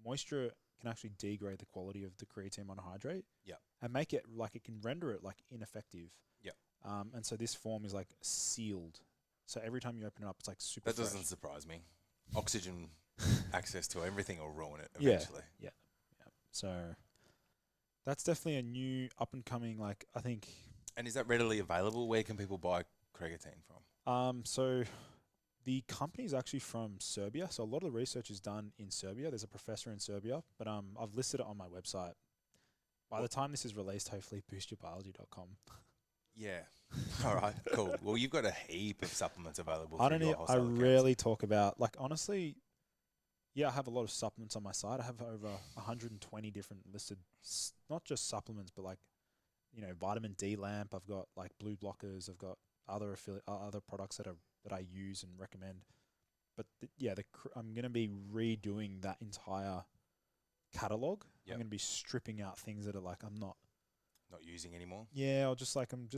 moisture can actually degrade the quality of the creatine monohydrate. Yep. And make it, like, it can render it like ineffective. Yep. And so this form is like sealed. So every time you open it up, it's like super That doesn't fresh. surprise me. Oxygen access to everything will ruin it eventually. Yeah. So that's definitely a new up and coming, like, I think. And is that readily available? Where can people buy creGAAtine from? So the company is actually from Serbia. So a lot of the research is done in Serbia. There's a professor in Serbia, but I've listed it on my website. By the time this is released, hopefully boostyourbiology.com. Yeah. All right, cool. Well, you've got a heap of supplements available. I rarely talk about, like, honestly, yeah, I have a lot of supplements on my site. I have over 120 different listed, not just supplements, but like, vitamin D lamp. I've got like blue blockers. I've got other other products that I use and recommend. But I'm going to be redoing that entire catalog. Yep. I'm going to be stripping out things that are like I'm not using anymore. Yeah, or just like I'm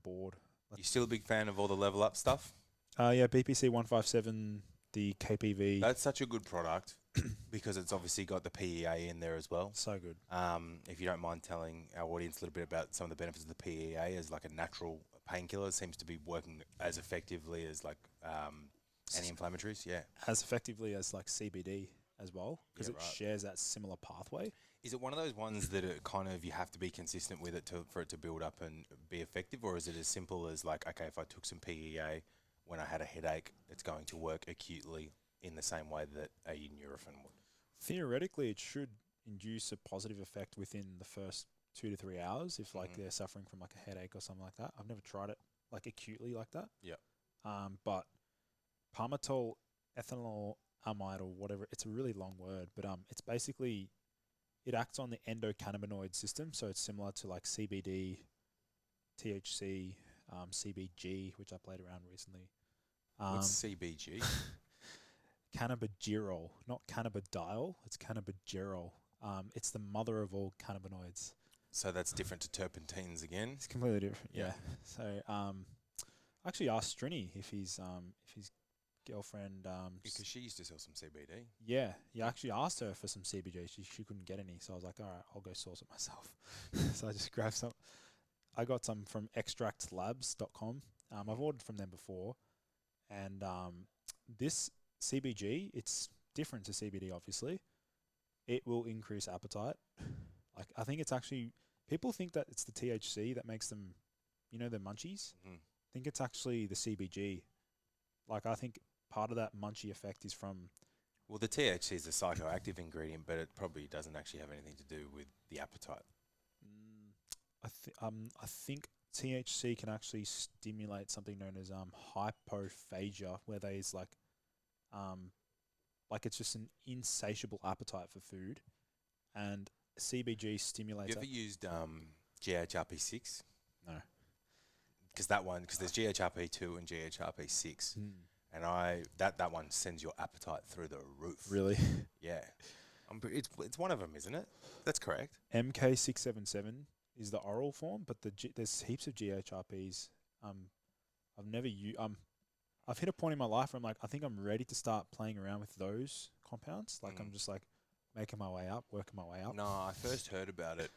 bored. You still a big fan of all the level up stuff? Yeah, BPC 157, the KPV. That's such a good product because it's obviously got the PEA in there as well. So good. If you don't mind telling our audience a little bit about some of the benefits of the PEA as like a natural painkiller, it seems to be working as effectively as like anti-inflammatories. Yeah, as effectively as like CBD as well, because it shares that similar pathway. Is it one of those ones that it kind of you have to be consistent with it for it to build up and be effective, or is it as simple as like, okay, if I took some PEA when I had a headache, it's going to work acutely in the same way that a Nurofen would? Theoretically, it should induce a positive effect within the first 2 to 3 hours if like they're suffering from like a headache or something like that. I've never tried it like acutely like that. Yeah. But palmitoyl ethanol amide or whatever, it's a really long word, but it's basically, it acts on the endocannabinoid system, so it's similar to like CBD, THC, CBG, which I played around recently. What's CBG? Cannabigerol, not cannabidiol, it's cannabigerol. It's the mother of all cannabinoids. So that's different to terpenes again? It's completely different, yeah. So I actually asked Strinny if his girlfriend... because she used to sell some CBD. Yeah, he actually asked her for some CBG. She couldn't get any, so I was like, all right, I'll go source it myself. So I just grabbed some. I got some from extractlabs.com. I've ordered from them before. And this CBG, it's different to CBD, obviously. It will increase appetite. Like, I think it's actually... People think that it's the THC that makes them, the munchies. I think it's actually the CBG. Like, I think part of that munchy effect is from... Well, the THC is a psychoactive ingredient, but it probably doesn't actually have anything to do with the appetite. I think THC can actually stimulate something known as hypophagia, where there's like it's just an insatiable appetite for food, and CBG stimulates. Have you ever used GHRP6? No. because there's GHRP2 and GHRP6, and that one sends your appetite through the roof. Really? Yeah, it's one of them, isn't it? That's correct. MK677 is the oral form, but there's heaps of GHRPs. I've never I've hit a point in my life where I'm like, I think I'm ready to start playing around with those compounds. Like I'm just like making my way up, working my way up. No, I first heard about it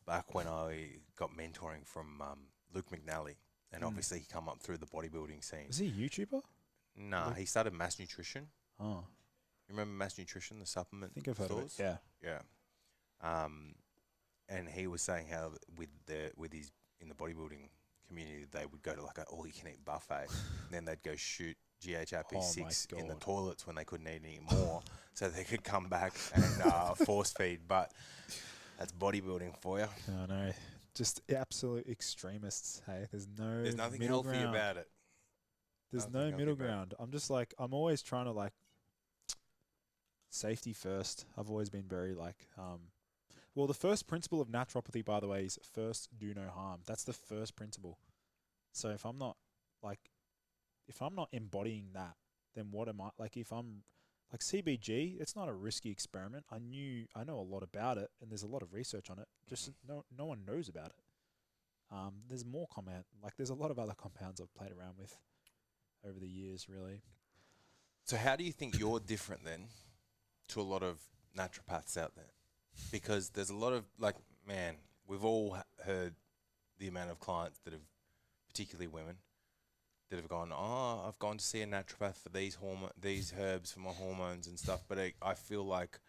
back when I got mentoring from Luke McNally, and obviously he come up through the bodybuilding scene. Is he a YouTuber? Nah, he started Mass Nutrition. Oh. You remember Mass Nutrition, the supplement I think I've heard of it. stores? Yeah. And he was saying how with his in the bodybuilding community, they would go to like an all-you-can-eat buffet, and then they'd go shoot GHRP6 in the toilets when they couldn't eat any more, so they could come back and force feed. But that's bodybuilding for you. I know. Just absolute extremists. Hey, there's nothing middle healthy ground. about it. There's no middle ground. I'm just like, I'm always trying to like safety first. I've always been very like, well, the first principle of naturopathy, by the way, is first do no harm. That's the first principle. So if I'm not embodying that, then what am I? Like if I'm like CBG, it's not a risky experiment. I know a lot about it, and there's a lot of research on it. Just no one knows about it. There's more there's a lot of other compounds I've played around with over the years, really. So how do you think you're different then to a lot of naturopaths out there? Because there's a lot of, like, man, we've all heard the amount of clients that have, particularly women, that have gone, I've gone to see a naturopath for these herbs for my hormones and stuff. But I feel like,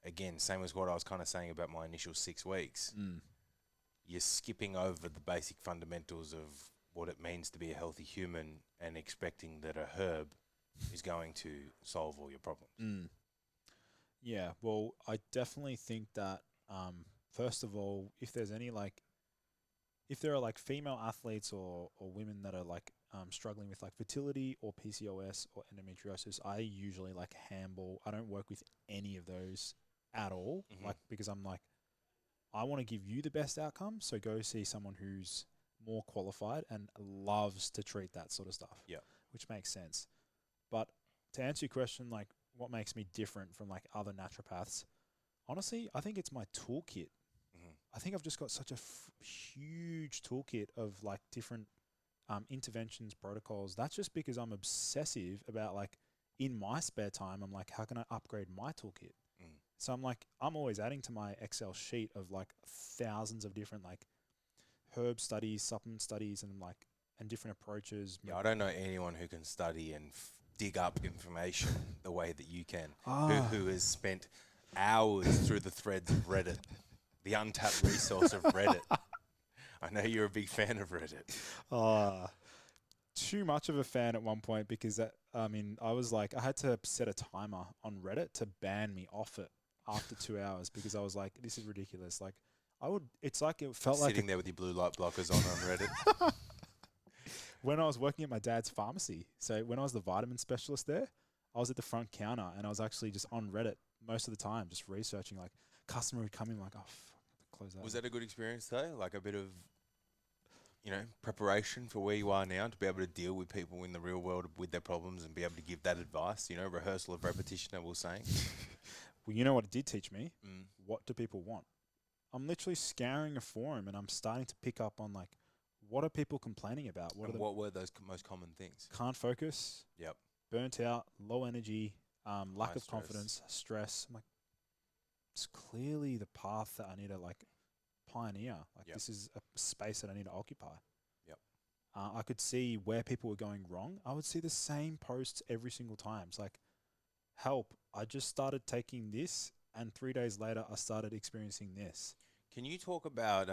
again, same as what I was kind of saying about my initial 6 weeks, you're skipping over the basic fundamentals of what it means to be a healthy human and expecting that a herb is going to solve all your problems. Yeah, well, I definitely think that, first of all, if there are like female athletes or women that are like struggling with like fertility or PCOS or endometriosis, I usually like handball. I don't work with any of those at all, like because I'm like, I want to give you the best outcome, so go see someone who's more qualified and loves to treat that sort of stuff. Yeah, which makes sense. But to answer your question, like, what makes me different from like other naturopaths? Honestly, I think it's my toolkit. I think I've just got such a huge toolkit of like different interventions, protocols. That's just because I'm obsessive about like in my spare time, I'm like, how can I upgrade my toolkit? So I'm always adding to my Excel sheet of like thousands of different like herb studies, supplement studies, and different approaches. Yeah, I don't know anyone who can study and dig up information the way that you can, who has spent hours through the threads of Reddit, the untapped resource of Reddit. I know you're a big fan of Reddit. Too much of a fan at one point because I was like, I had to set a timer on Reddit to ban me off it after 2 hours because I was like, this is ridiculous. Like it felt like sitting there with your blue light blockers on Reddit. When I was working at my dad's pharmacy, so when I was the vitamin specialist there, I was at the front counter and I was actually just on Reddit most of the time, just researching. Like, customer would come in like, close that. Was that a good experience though? Like a bit of, preparation for where you are now to be able to deal with people in the real world with their problems and be able to give that advice, rehearsal of repetition, I was saying. Well, you know what it did teach me? What do people want? I'm literally scouring a forum and I'm starting to pick up on like, what are people complaining about? What were those most common things? Can't focus. Yep. Burnt out, low energy, lack of stress. confidence, stress. I'm like, it's clearly the path that I need to like pioneer. Like this is a space that I need to occupy. Yep. I could see where people were going wrong. I would see the same posts every single time. It's like, help, I just started taking this and 3 days later I started experiencing this. Can you talk about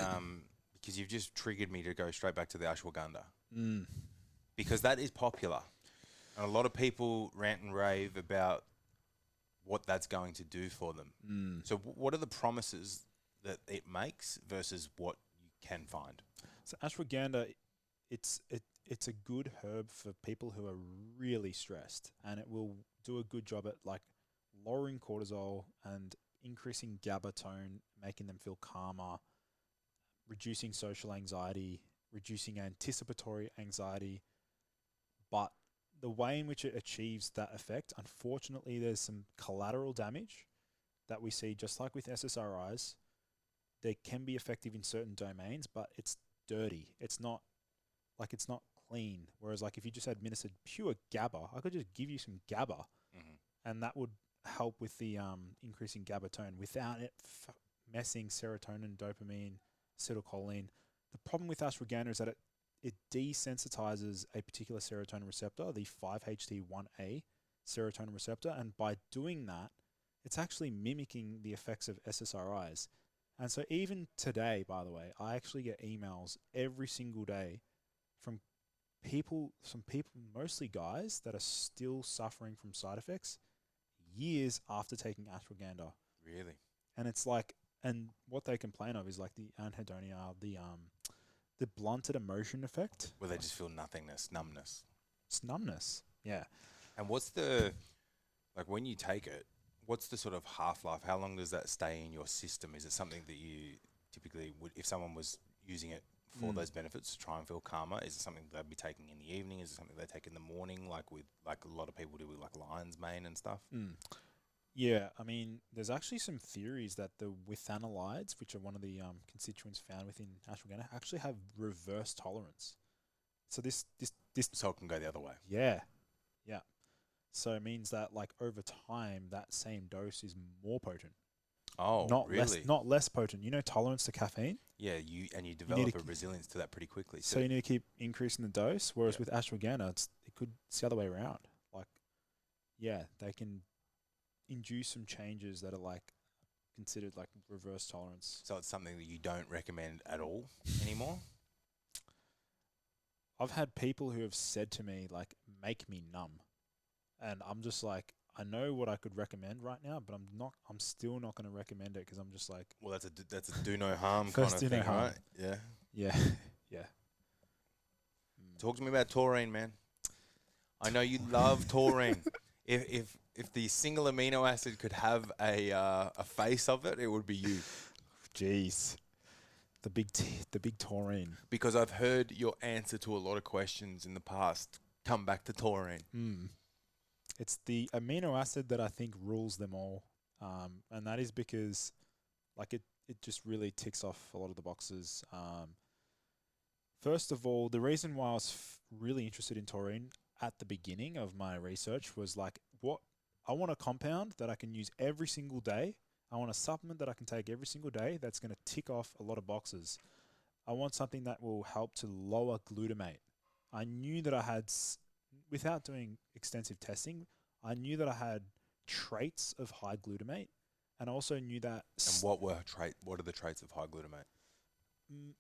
because you've just triggered me to go straight back to the ashwagandha. Because that is popular. And a lot of people rant and rave about what that's going to do for them. So what are the promises that it makes versus what you can find? So ashwagandha, it's a good herb for people who are really stressed, and it will do a good job at like lowering cortisol and increasing GABA tone, making them feel calmer, reducing social anxiety, reducing anticipatory anxiety. But the way in which it achieves that effect, unfortunately, there's some collateral damage that we see, just like with SSRIs. They can be effective in certain domains, but it's dirty. It's not clean. Whereas like if you just administered pure GABA, I could just give you some GABA, and that would help with the increasing GABA tone without it messing serotonin, dopamine, acetylcholine. The problem with ashwagandha is that it desensitizes a particular serotonin receptor, the 5-HT1A serotonin receptor, and by doing that, it's actually mimicking the effects of SSRIs. And so even today, by the way, I actually get emails every single day from some people, mostly guys, that are still suffering from side effects years after taking ashwagandha. Really? And it's like, and what they complain of is like the anhedonia, the blunted emotion effect. Where they just feel nothingness, numbness. It's numbness, yeah. And what's the, like when you take it, what's the sort of half-life? How long does that stay in your system? Is it something that you typically would, if someone was using it for those benefits to try and feel calmer, is it something they'd be taking in the evening? Is it something they take in the morning, like a lot of people do with like lion's mane and stuff? Yeah, I mean, there's actually some theories that the withanolides, which are one of the constituents found within ashwagandha, actually have reverse tolerance. So this So it can go the other way. Yeah. So it means that like over time, that same dose is more potent. Oh, not really? Not less potent. You know, tolerance to caffeine. Yeah, you develop a resilience to that pretty quickly. So you need to keep increasing the dose. Whereas with ashwagandha, it's the other way around. Like, yeah, they can induce some changes that are like considered like reverse tolerance. So it's something that you don't recommend at all anymore? I've had people who have said to me like, make me numb. And I'm just like, I know what I could recommend right now, but I'm still not going to recommend it because I'm just like, well, that's a do no harm kind of thing, right? Yeah. Yeah. Talk to me about taurine, man. I know you love taurine. If the single amino acid could have a face of it, it would be you. Jeez. The big taurine. Because I've heard your answer to a lot of questions in the past come back to taurine. It's the amino acid that I think rules them all. And that is because like it just really ticks off a lot of the boxes. First of all, the reason why I was really interested in taurine at the beginning of my research was like, what I want a compound that I can use every single day. I want a supplement that I can take every single day that's going to tick off a lot of boxes. I want something that will help to lower glutamate. I knew that I had, without doing extensive testing, I knew that I had traits of high glutamate, and I also knew that. And what are the traits of high glutamate?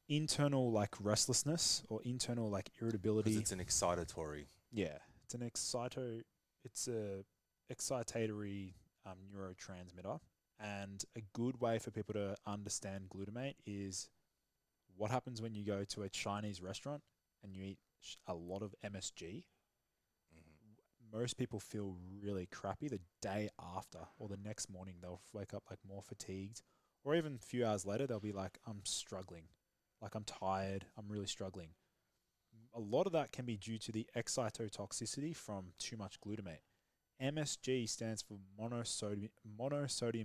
Internal like restlessness or internal like irritability. Because it's an excitatory. Yeah, it's a excitatory neurotransmitter. And a good way for people to understand glutamate is what happens when you go to a Chinese restaurant and you eat a lot of MSG. Most people feel really crappy the day after or the next morning. They'll wake up like more fatigued, or even a few hours later, they'll be like, I'm struggling. Like I'm tired. I'm really struggling. A lot of that can be due to the excitotoxicity from too much glutamate. MSG stands for monosodium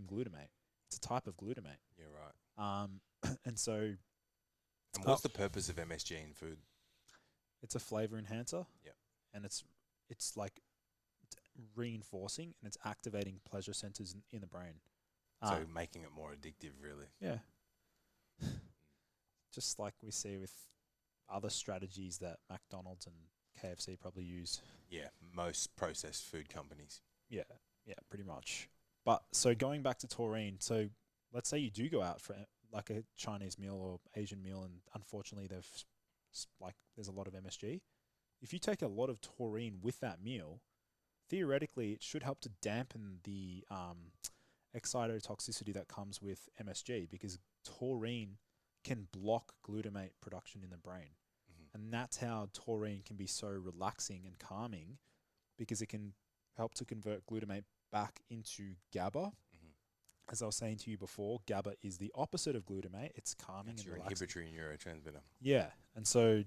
glutamate. It's a type of glutamate. Yeah, right. And so... And what's the purpose of MSG in food? It's a flavor enhancer. Yeah. And it's like reinforcing and it's activating pleasure centers in the brain. So making it more addictive, really. Yeah. Just like we see with other strategies that McDonald's and KFC probably use. Yeah, most processed food companies. Yeah, pretty much. But so going back to taurine, so let's say you do go out for like a Chinese meal or Asian meal, and unfortunately there's a lot of MSG. If you take a lot of taurine with that meal, theoretically it should help to dampen the excitotoxicity that comes with MSG, because taurine can block glutamate production in the brain. And that's how taurine can be so relaxing and calming, because it can help to convert glutamate back into GABA. as I was saying to you before, GABA is the opposite of glutamate. It's calming It's and your relaxing. inhibitory neurotransmitter. Yeah, and so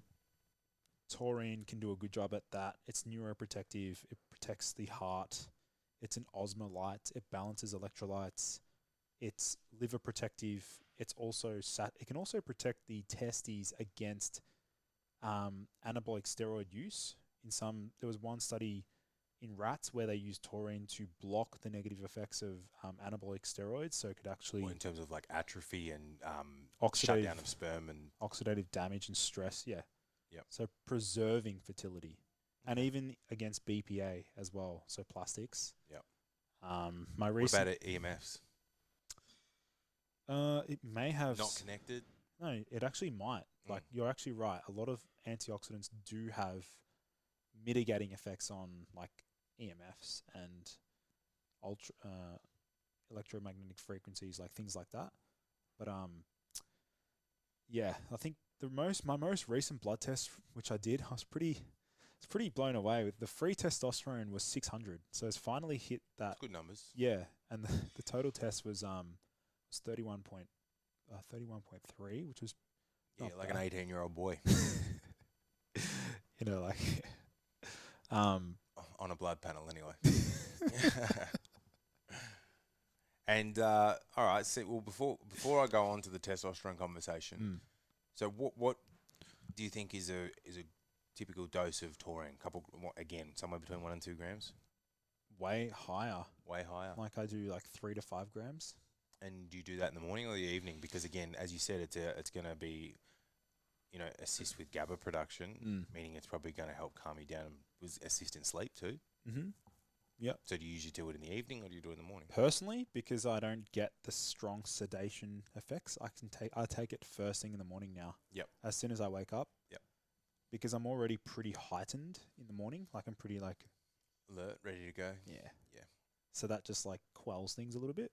taurine can do a good job at that. It's neuroprotective. It protects the heart. It's an osmolyte. It balances electrolytes. It's liver protective. It's also it can also protect the testes against anabolic steroid use. There was one study in rats where they used taurine to block the negative effects of anabolic steroids, so it could actually in terms of like atrophy and oxidative shutdown of sperm and oxidative damage and stress. Yeah. Yep. So preserving fertility, and even against BPA as well. So plastics. Yep. My what recent about EMFs? It may have Not connected. No, it actually might. Like, you're actually right. A lot of antioxidants do have mitigating effects on like EMFs and electromagnetic frequencies, like things like that. But yeah, I think my most recent blood test, which I did, I was pretty blown away with. The free testosterone was 600, so it's finally hit that. That's good numbers. Yeah, and the total test was 31.3, which was like an 18-year-old boy you know, like on a blood panel anyway. And all right, so before I go on to the testosterone conversation, so what do you think is a typical dose of taurine? Again, somewhere between 1 and 2 grams. Way higher. Way higher. Like I do like 3 to 5 grams. And do you do that in the morning or the evening? Because again, as you said, it's going to be, assist with GABA production, meaning it's probably going to help calm you down and assist in sleep too. Mm-hmm. Yep. So do you usually do it in the evening or do you do it in the morning? Personally, because I don't get the strong sedation effects, I take it first thing in the morning now. Yep. As soon as I wake up. Yep. Because I'm already pretty heightened in the morning. Like I'm pretty like alert, ready to go. Yeah. Yeah. So that just like quells things a little bit.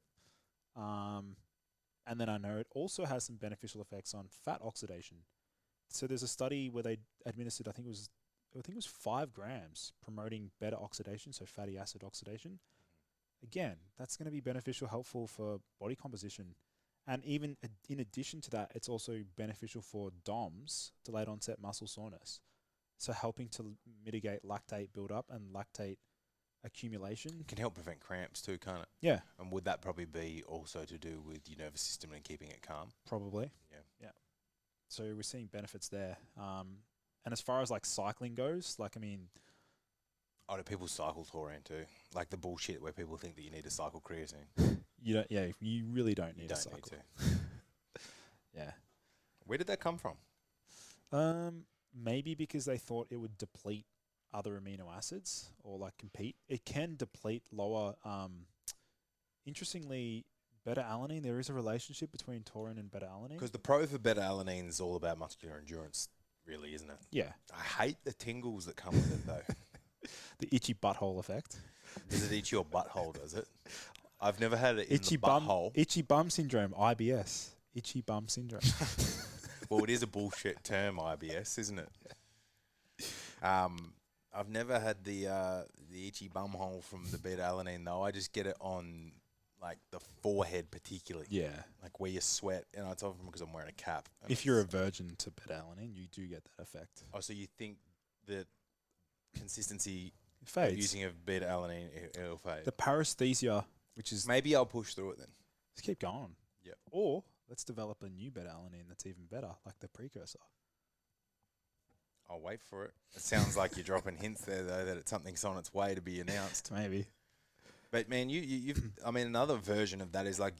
And then I know it also has some beneficial effects on fat oxidation. So there's a study where they administered, I think it was 5 grams promoting beta oxidation, so fatty acid oxidation. Again, that's going to be beneficial, helpful for body composition. And even in addition to that, it's also beneficial for DOMS, delayed onset muscle soreness. So helping to mitigate lactate buildup and lactate accumulation. It can help prevent cramps too, can't it? Yeah. And would that probably be also to do with your nervous system and keeping it calm? Probably. Yeah. Yeah. So we're seeing benefits there. And as far as like cycling goes, like, I mean... Oh, do people cycle taurine too? Like the bullshit where people think that you need to cycle creatine. You really don't need to cycle. Need to. Yeah. Where did that come from? Maybe because they thought it would deplete other amino acids or like compete. It can deplete lower... interestingly, beta-alanine, there is a relationship between taurine and beta-alanine. Because the pro for beta-alanine is all about muscular endurance, really, isn't it? Yeah. I hate the tingles that come with it, though. The itchy butthole effect. Does it itch your butthole, does it? I've never had it in itchy the butthole. Itchy bum syndrome, IBS. Itchy bum syndrome. Well, it is a bullshit term, IBS, isn't it? I've never had the itchy bum hole from the beta-alanine, though. I just get it on... like the forehead particularly. Yeah. Like where you sweat. And it's often because I'm wearing a cap. If you're a virgin to beta-alanine, you do get that effect. Oh, so you think that consistency fades. Using of beta-alanine, it'll fade? The paresthesia, which is... Maybe I'll push through it then. Let's keep going. Yep. Or let's develop a new beta-alanine that's even better, like the precursor. I'll wait for it. It sounds like you're dropping hints there, though, that it's something's on its way to be announced. Maybe. But man, you've I mean, another version of that is like,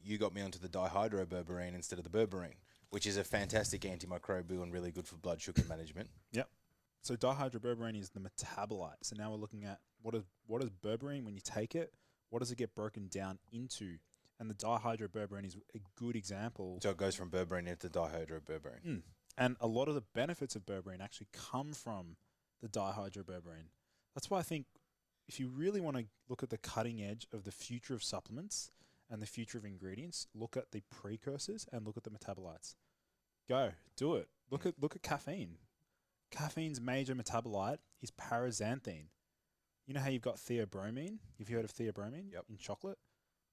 you got me onto the dihydroberberine instead of the berberine, which is a fantastic antimicrobial and really good for blood sugar management. Yep. So dihydroberberine is the metabolite. So now we're looking at what is berberine when you take it? What does it get broken down into? And the dihydroberberine is a good example. So it goes from berberine into dihydroberberine. And a lot of the benefits of berberine actually come from the dihydroberberine. That's why I think if you really want to look at the cutting edge of the future of supplements and the future of ingredients, look at the precursors and look at the metabolites. Go, do it. Look at caffeine. Caffeine's major metabolite is paraxanthine. You know how you've got theobromine? Have you heard of theobromine? Yep. In chocolate?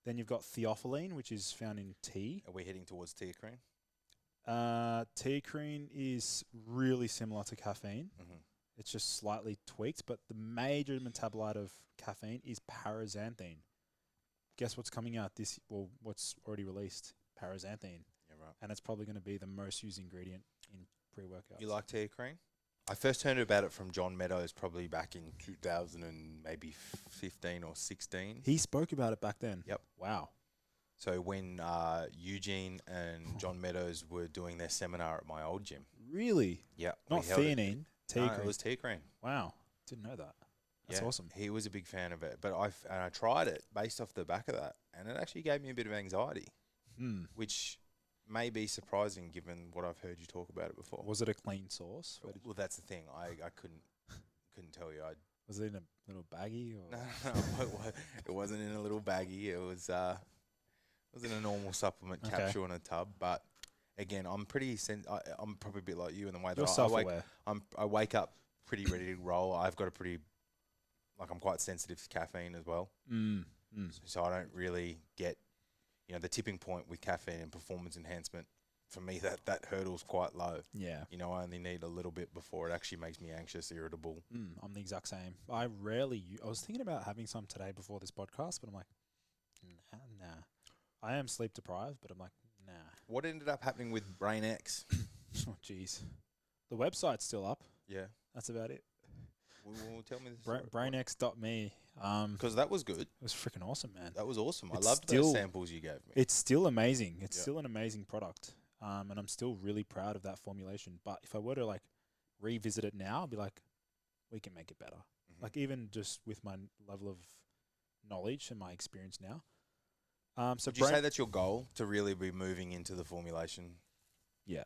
Then you've got theophylline, which is found in tea. Are we heading towards teacrine? Teacrine is really similar to caffeine. Mm-hmm. It's just slightly tweaked, but the major metabolite of caffeine is paraxanthine. Guess what's coming out this? Well, what's already released? Paraxanthine. Yeah, right. And it's probably going to be the most used ingredient in pre-workouts. You like teacrine? I first heard about it from John Meadows probably back in 2000 and maybe 15 or 16. He spoke about it back then. Yep. Wow. So when Eugene and John Meadows were doing their seminar at my old gym. Really? Yeah. Not theanine, No, teacrine. it was teacrine. Wow. Didn't know that. That's awesome. He was a big fan of it, but I tried it based off the back of that, and it actually gave me a bit of anxiety, which may be surprising given what I've heard you talk about it before. Was it a clean source? Well, that's the thing. I couldn't tell you. Was it in a little baggie? Or? No, it wasn't in a little baggie. It was in a normal supplement capsule in a tub. But again, I'm pretty. I'm probably a bit like you in the way that I wake up pretty ready to roll. I've got a pretty, I'm quite sensitive to caffeine as well. So I don't really get, the tipping point with caffeine and performance enhancement. For me, that hurdle's quite low. Yeah. I only need a little bit before it actually makes me anxious, irritable. I'm the exact same. I was thinking about having some today before this podcast, but I'm like, nah. I am sleep deprived, but I'm like, nah. What ended up happening with Brain X? Oh, jeez. The website's still up. Yeah. That's about it. Well, tell me this. Brainx.me. Because that was good. It was freaking awesome, man. That was awesome. I loved those samples you gave me. It's still amazing. It's still an amazing product. And I'm still really proud of that formulation. But if I were to revisit it now, I'd be like, we can make it better. Even just with my level of knowledge and my experience now. So would you say that's your goal, to really be moving into the formulation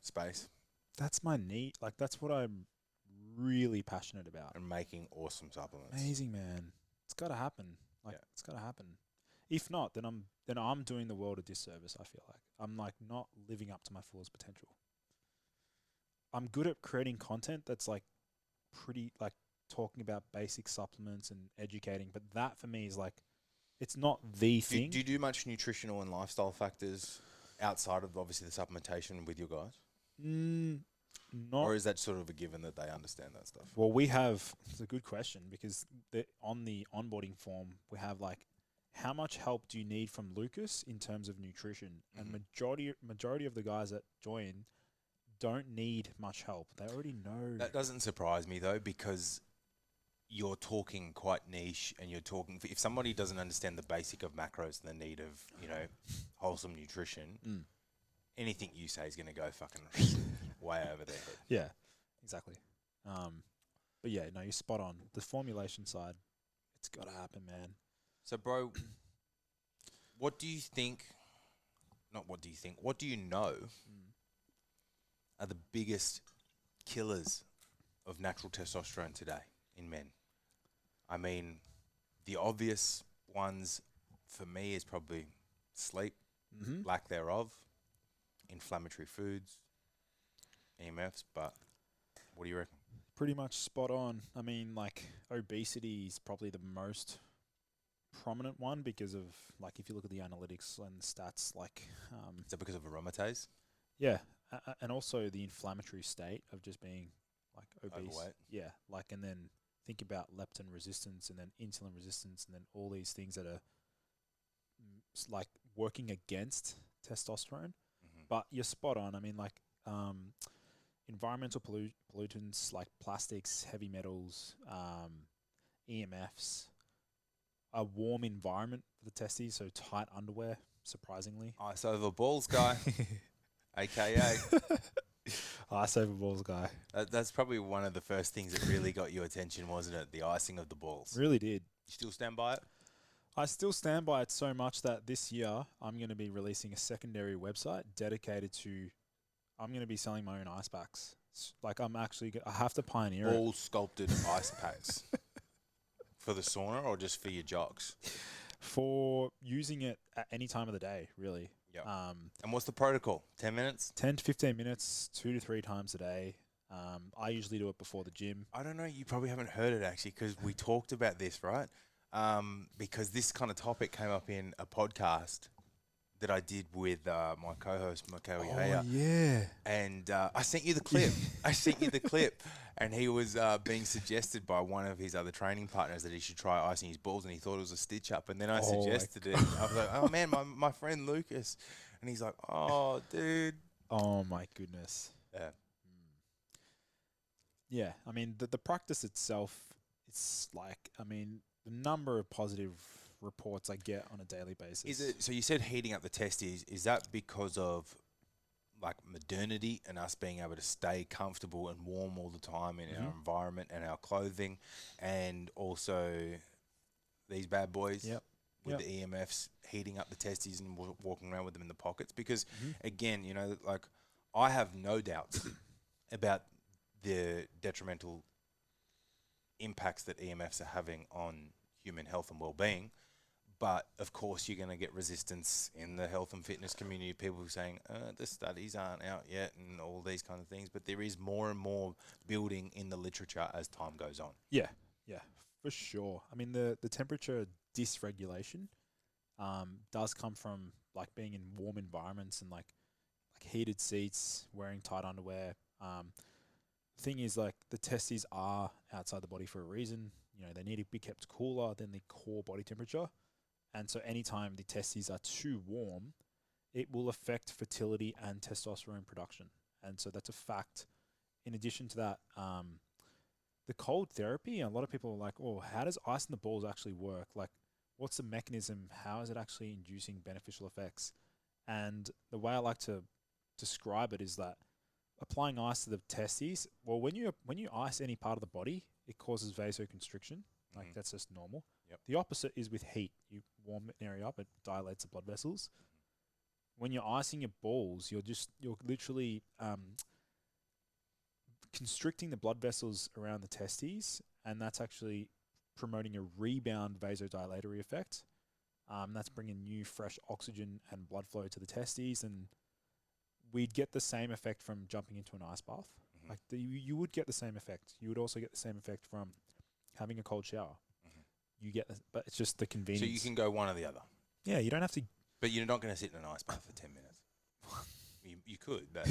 space? That's my need. That's what I'm really passionate about. And making awesome supplements. Amazing, man. It's got to happen. It's got to happen. If not, then I'm doing the world a disservice, I feel like. I'm not living up to my fullest potential. I'm good at creating content that's pretty talking about basic supplements and educating, but that for me is it's not the thing. Do you do much nutritional and lifestyle factors outside of obviously the supplementation with your guys? Not. Or is that sort of a given that they understand that stuff? Well, it's a good question because on the onboarding form, we have how much help do you need from Lucas in terms of nutrition? And majority of the guys that join don't need much help. They already know. That doesn't surprise me though, because you're talking quite niche, and you're talking, if somebody doesn't understand the basic of macros and the need of, wholesome nutrition, anything you say is going to go fucking way over their head. Yeah, exactly. But yeah, no, you're spot on. The formulation side, it's got to happen, man. So, bro, what do you think, what do you know are the biggest killers of natural testosterone today in men? I mean, the obvious ones for me is probably sleep, lack thereof, inflammatory foods, EMFs, but what do you reckon? Pretty much spot on. I mean, obesity is probably the most prominent one because of, if you look at the analytics and stats, is that because of aromatase? Yeah, and also the inflammatory state of just being, obese. Overweight. Yeah, and then think about leptin resistance and then insulin resistance and then all these things that are, working against testosterone. But you're spot on. I mean, environmental pollutants like plastics, heavy metals, EMFs, a warm environment for the testes, so tight underwear, surprisingly. Ice over balls guy, AKA. Ice over balls guy. That's probably one of the first things that really got your attention, wasn't it? The icing of the balls. Really did. You still stand by it? I still stand by it so much that this year I'm going to be releasing a secondary website dedicated to, I'm going to be selling my own ice packs. I have to pioneer it. All sculpted ice packs. For the sauna or just for your jocks? For using it at any time of the day, really. Yep. And what's the protocol? 10 minutes? 10 to 15 minutes, 2 to 3 times a day. I usually do it before the gym. I don't know. You probably haven't heard it actually, because we talked about this, right? because this kind of topic came up in a podcast that I did with my co-host, Mikhail Yaya. Yeah. And I sent you the clip. I sent you the clip. And he was being suggested by one of his other training partners that he should try icing his balls, and he thought it was a stitch up. And then I suggested it. I was like, oh, man, my friend Lucas. And he's like, oh, dude. Oh, my goodness. Yeah. Yeah. I mean, the practice itself, it's like, I mean, the number of positive reports I get on a daily basis. Is it, so you said heating up the testes. Is that because of like modernity and us being able to stay comfortable and warm all the time in our environment and our clothing, and also these bad boys with the EMFs heating up the testes and walking around with them in the pockets? Because again, you know, like I have no doubts about the detrimental impacts that EMFs are having on human health and well-being. But, of course, you're going to get resistance in the health and fitness community, people saying, the studies aren't out yet and all these kind of things. But there is more and more building in the literature as time goes on. Yeah, for sure. I mean, the temperature dysregulation does come from, like, being in warm environments and, like heated seats, wearing tight underwear. Thing is, like, the testes are outside the body for a reason. You know, they need to be kept cooler than the core body temperature. And so anytime the testes are too warm, it will affect fertility and testosterone production. And so that's a fact. In addition to that, the cold therapy, a lot of people are like, oh, how does icing the balls actually work? Like, what's the mechanism? How is it actually inducing beneficial effects? And the way I like to describe it is that applying ice to the testes, well, when you ice any part of the body, it causes vasoconstriction. Like, that's just normal. Yep. The opposite is with heat. You warm an area up, it dilates the blood vessels. When you're icing your balls, you're literally constricting the blood vessels around the testes, and that's actually promoting a rebound vasodilatory effect. That's bringing new, fresh oxygen and blood flow to the testes, and we'd get the same effect from jumping into an ice bath. Like, you would get the same effect. You would also get the same effect from having a cold shower. You get, but it's just the convenience. So you can go one or the other. Yeah, you don't have to. But you're not going to sit in an ice bath for 10 minutes. you could, but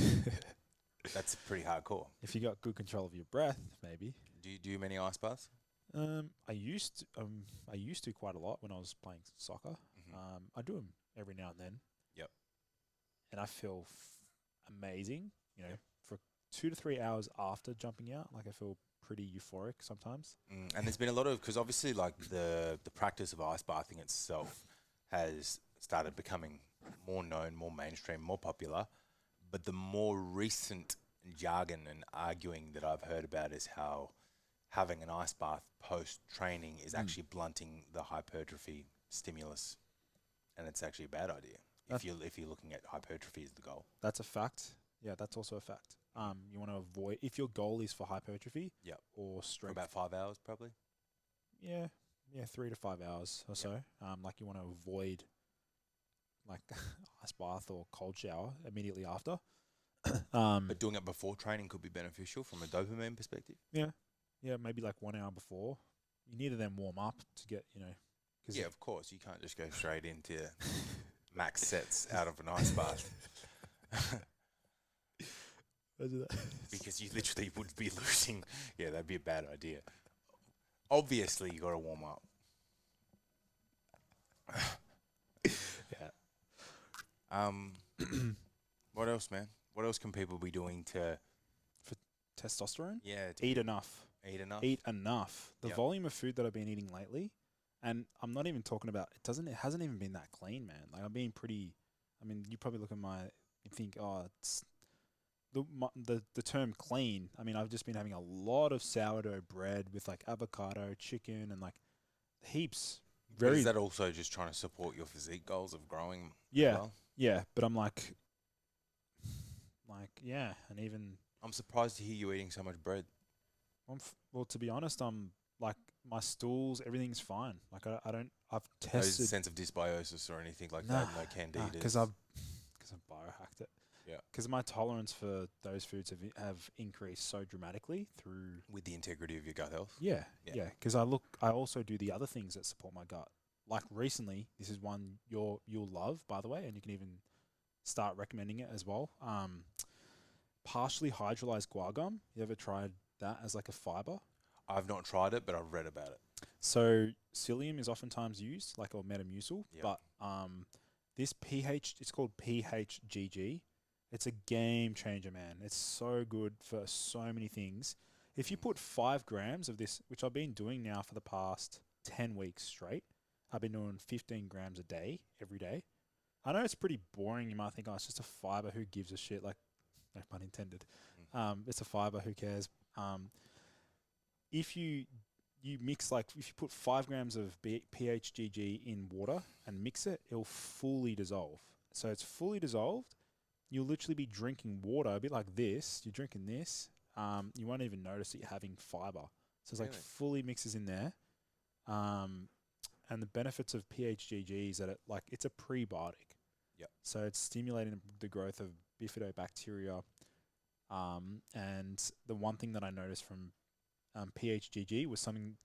that's pretty hardcore. If you got good control of your breath, maybe. Do you do many ice baths? I used to quite a lot when I was playing soccer. I do them every now and then. Yep. And I feel amazing. You know, for 2 to 3 hours after jumping out, like I feel pretty euphoric sometimes. And there's been a lot of, because obviously like the practice of ice bathing itself has started becoming more known, more mainstream, more popular. But the more recent jargon and arguing that I've heard about is how having an ice bath post-training is actually blunting the hypertrophy stimulus. And it's actually a bad idea if you're looking at hypertrophy as the goal. That's a fact. Yeah, that's also a fact. You want to avoid, if your goal is for hypertrophy or strength. For about 5 hours, probably. Yeah, 3 to 5 hours or so. Like, you want to avoid like ice bath or cold shower immediately after. But doing it before training could be beneficial from a dopamine perspective. Yeah, maybe like 1 hour before. You need to then warm up to get, you know. Yeah, of course. You can't just go straight into max sets out of an ice bath. Because you literally would be losing. Yeah, that'd be a bad idea. Obviously, you got to warm up. What else, man? What else can people be doing for testosterone? Yeah, eat enough. Eat enough. The volume of food that I've been eating lately, and I'm not even talking about it hasn't even been that clean, man. Like, I'm being pretty. I mean, you probably look at you think, oh, it's the term clean. I mean, I've just been having a lot of sourdough bread with like avocado, chicken, and like heaps. Is that also just trying to support your physique goals of growing? Yeah, well? yeah. But I'm like, and even I'm surprised to hear you eating so much bread. Well, to be honest, I'm like, my stools, everything's fine. Like, I've tested. No sense of dysbiosis or anything like that. No candidas. Because I've biohacked it. Yeah. Because my tolerance for those foods have increased so dramatically through With the integrity of your gut health. Yeah, Yeah. yeah. Because I also do the other things that support my gut. Like recently, this is one you'll love, by the way, and you can even start recommending it as well. Partially hydrolyzed guar gum. You ever tried that as like a fiber? I've not tried it, but I've read about it. So psyllium is oftentimes used, like or Metamucil, Yep. but this it's called PHGG. It's a game changer, man. It's so good for so many things. If you put 5 grams of this, which I've been doing now for the past 10 weeks straight, I've been doing 15 grams a day, every day. I know it's pretty boring. You might think, oh, it's just a fiber. Who gives a shit? Like, no pun intended. It's a fiber. Who cares? If you mix, like, if you put 5 grams of PHGG in water and mix it, it'll fully dissolve. So it's fully dissolved. You'll literally be drinking water, a bit like this. You're drinking this. You won't even notice that you're having fiber. So it's like fully mixes in there. And the benefits of PHGG is that it's a prebiotic. Yep. So it's stimulating the growth of bifidobacteria. And the one thing that I noticed from PHGG was something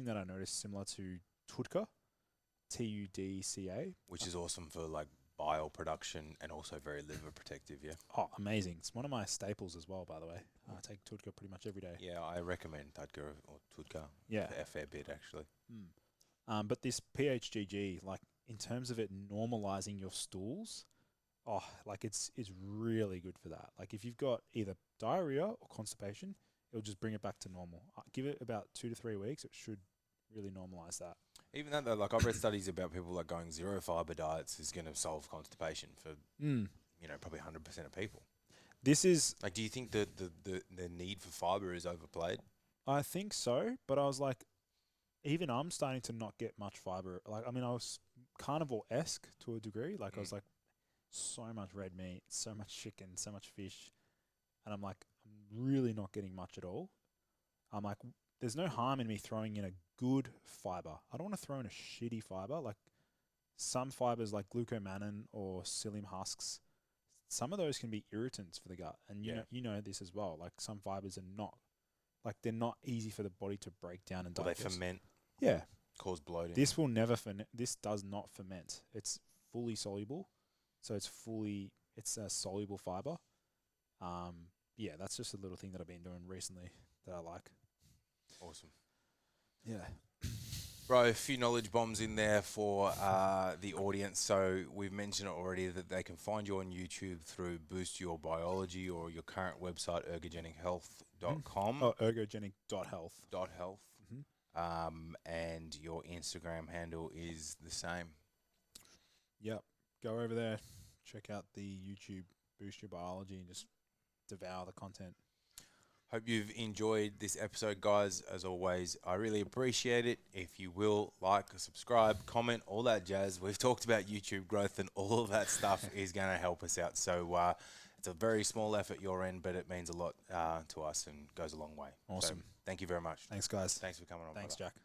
that I noticed similar to TUDCA, TUDCA. Which is awesome for like bile production and also very liver protective, yeah? Oh, amazing. It's one of my staples as well, by the way. I take TUDCA pretty much every day. Yeah, I recommend TUDCA or TUDCA a fair bit, actually. But this PHGG, like, in terms of it normalizing your stools, it's really good for that. Like, if you've got either diarrhea or constipation, it'll just bring it back to normal. Give it about 2 to 3 weeks. It should really normalize that. Even that, though, like, I've read studies about people like going zero fiber diets is going to solve constipation for, probably 100% of people. This is... Like, do you think that the need for fiber is overplayed? I think so, but I was like, even I'm starting to not get much fiber. Like, I mean, I was carnivore-esque to a degree. Like, I was like, so much red meat, so much chicken, so much fish. And I'm like, I'm really not getting much at all. I'm like, there's no harm in me throwing in a good fiber. I don't want to throw in a shitty fiber. Like, some fibers like glucomannan or psyllium husks, some of those can be irritants for the gut. And you know this as well. Like, some fibers are not, like, they're not easy for the body to break down and digest. They ferment. Yeah. Cause bloating. This will never this does not ferment. It's fully soluble. So it's a soluble fiber. Yeah, that's just a little thing that I've been doing recently that I like. Awesome. Yeah. Bro, a few knowledge bombs in there for the audience. So we've mentioned it already that they can find you on YouTube through Boost Your Biology or your current website, ergogenichealth.com. Oh, ergogenic.health. .health. And your Instagram handle is the same. Yep. Go over there, check out the YouTube Boost Your Biology and just devour the content. Hope you've enjoyed this episode, guys. As always, I really appreciate it. If you will, like, subscribe, comment, all that jazz. We've talked about YouTube growth and all of that stuff is going to help us out. So it's a very small effort your end, but it means a lot to us and goes a long way. Awesome. So, thank you very much. Thanks, guys. Thanks for coming on. Thanks, brother. Jack.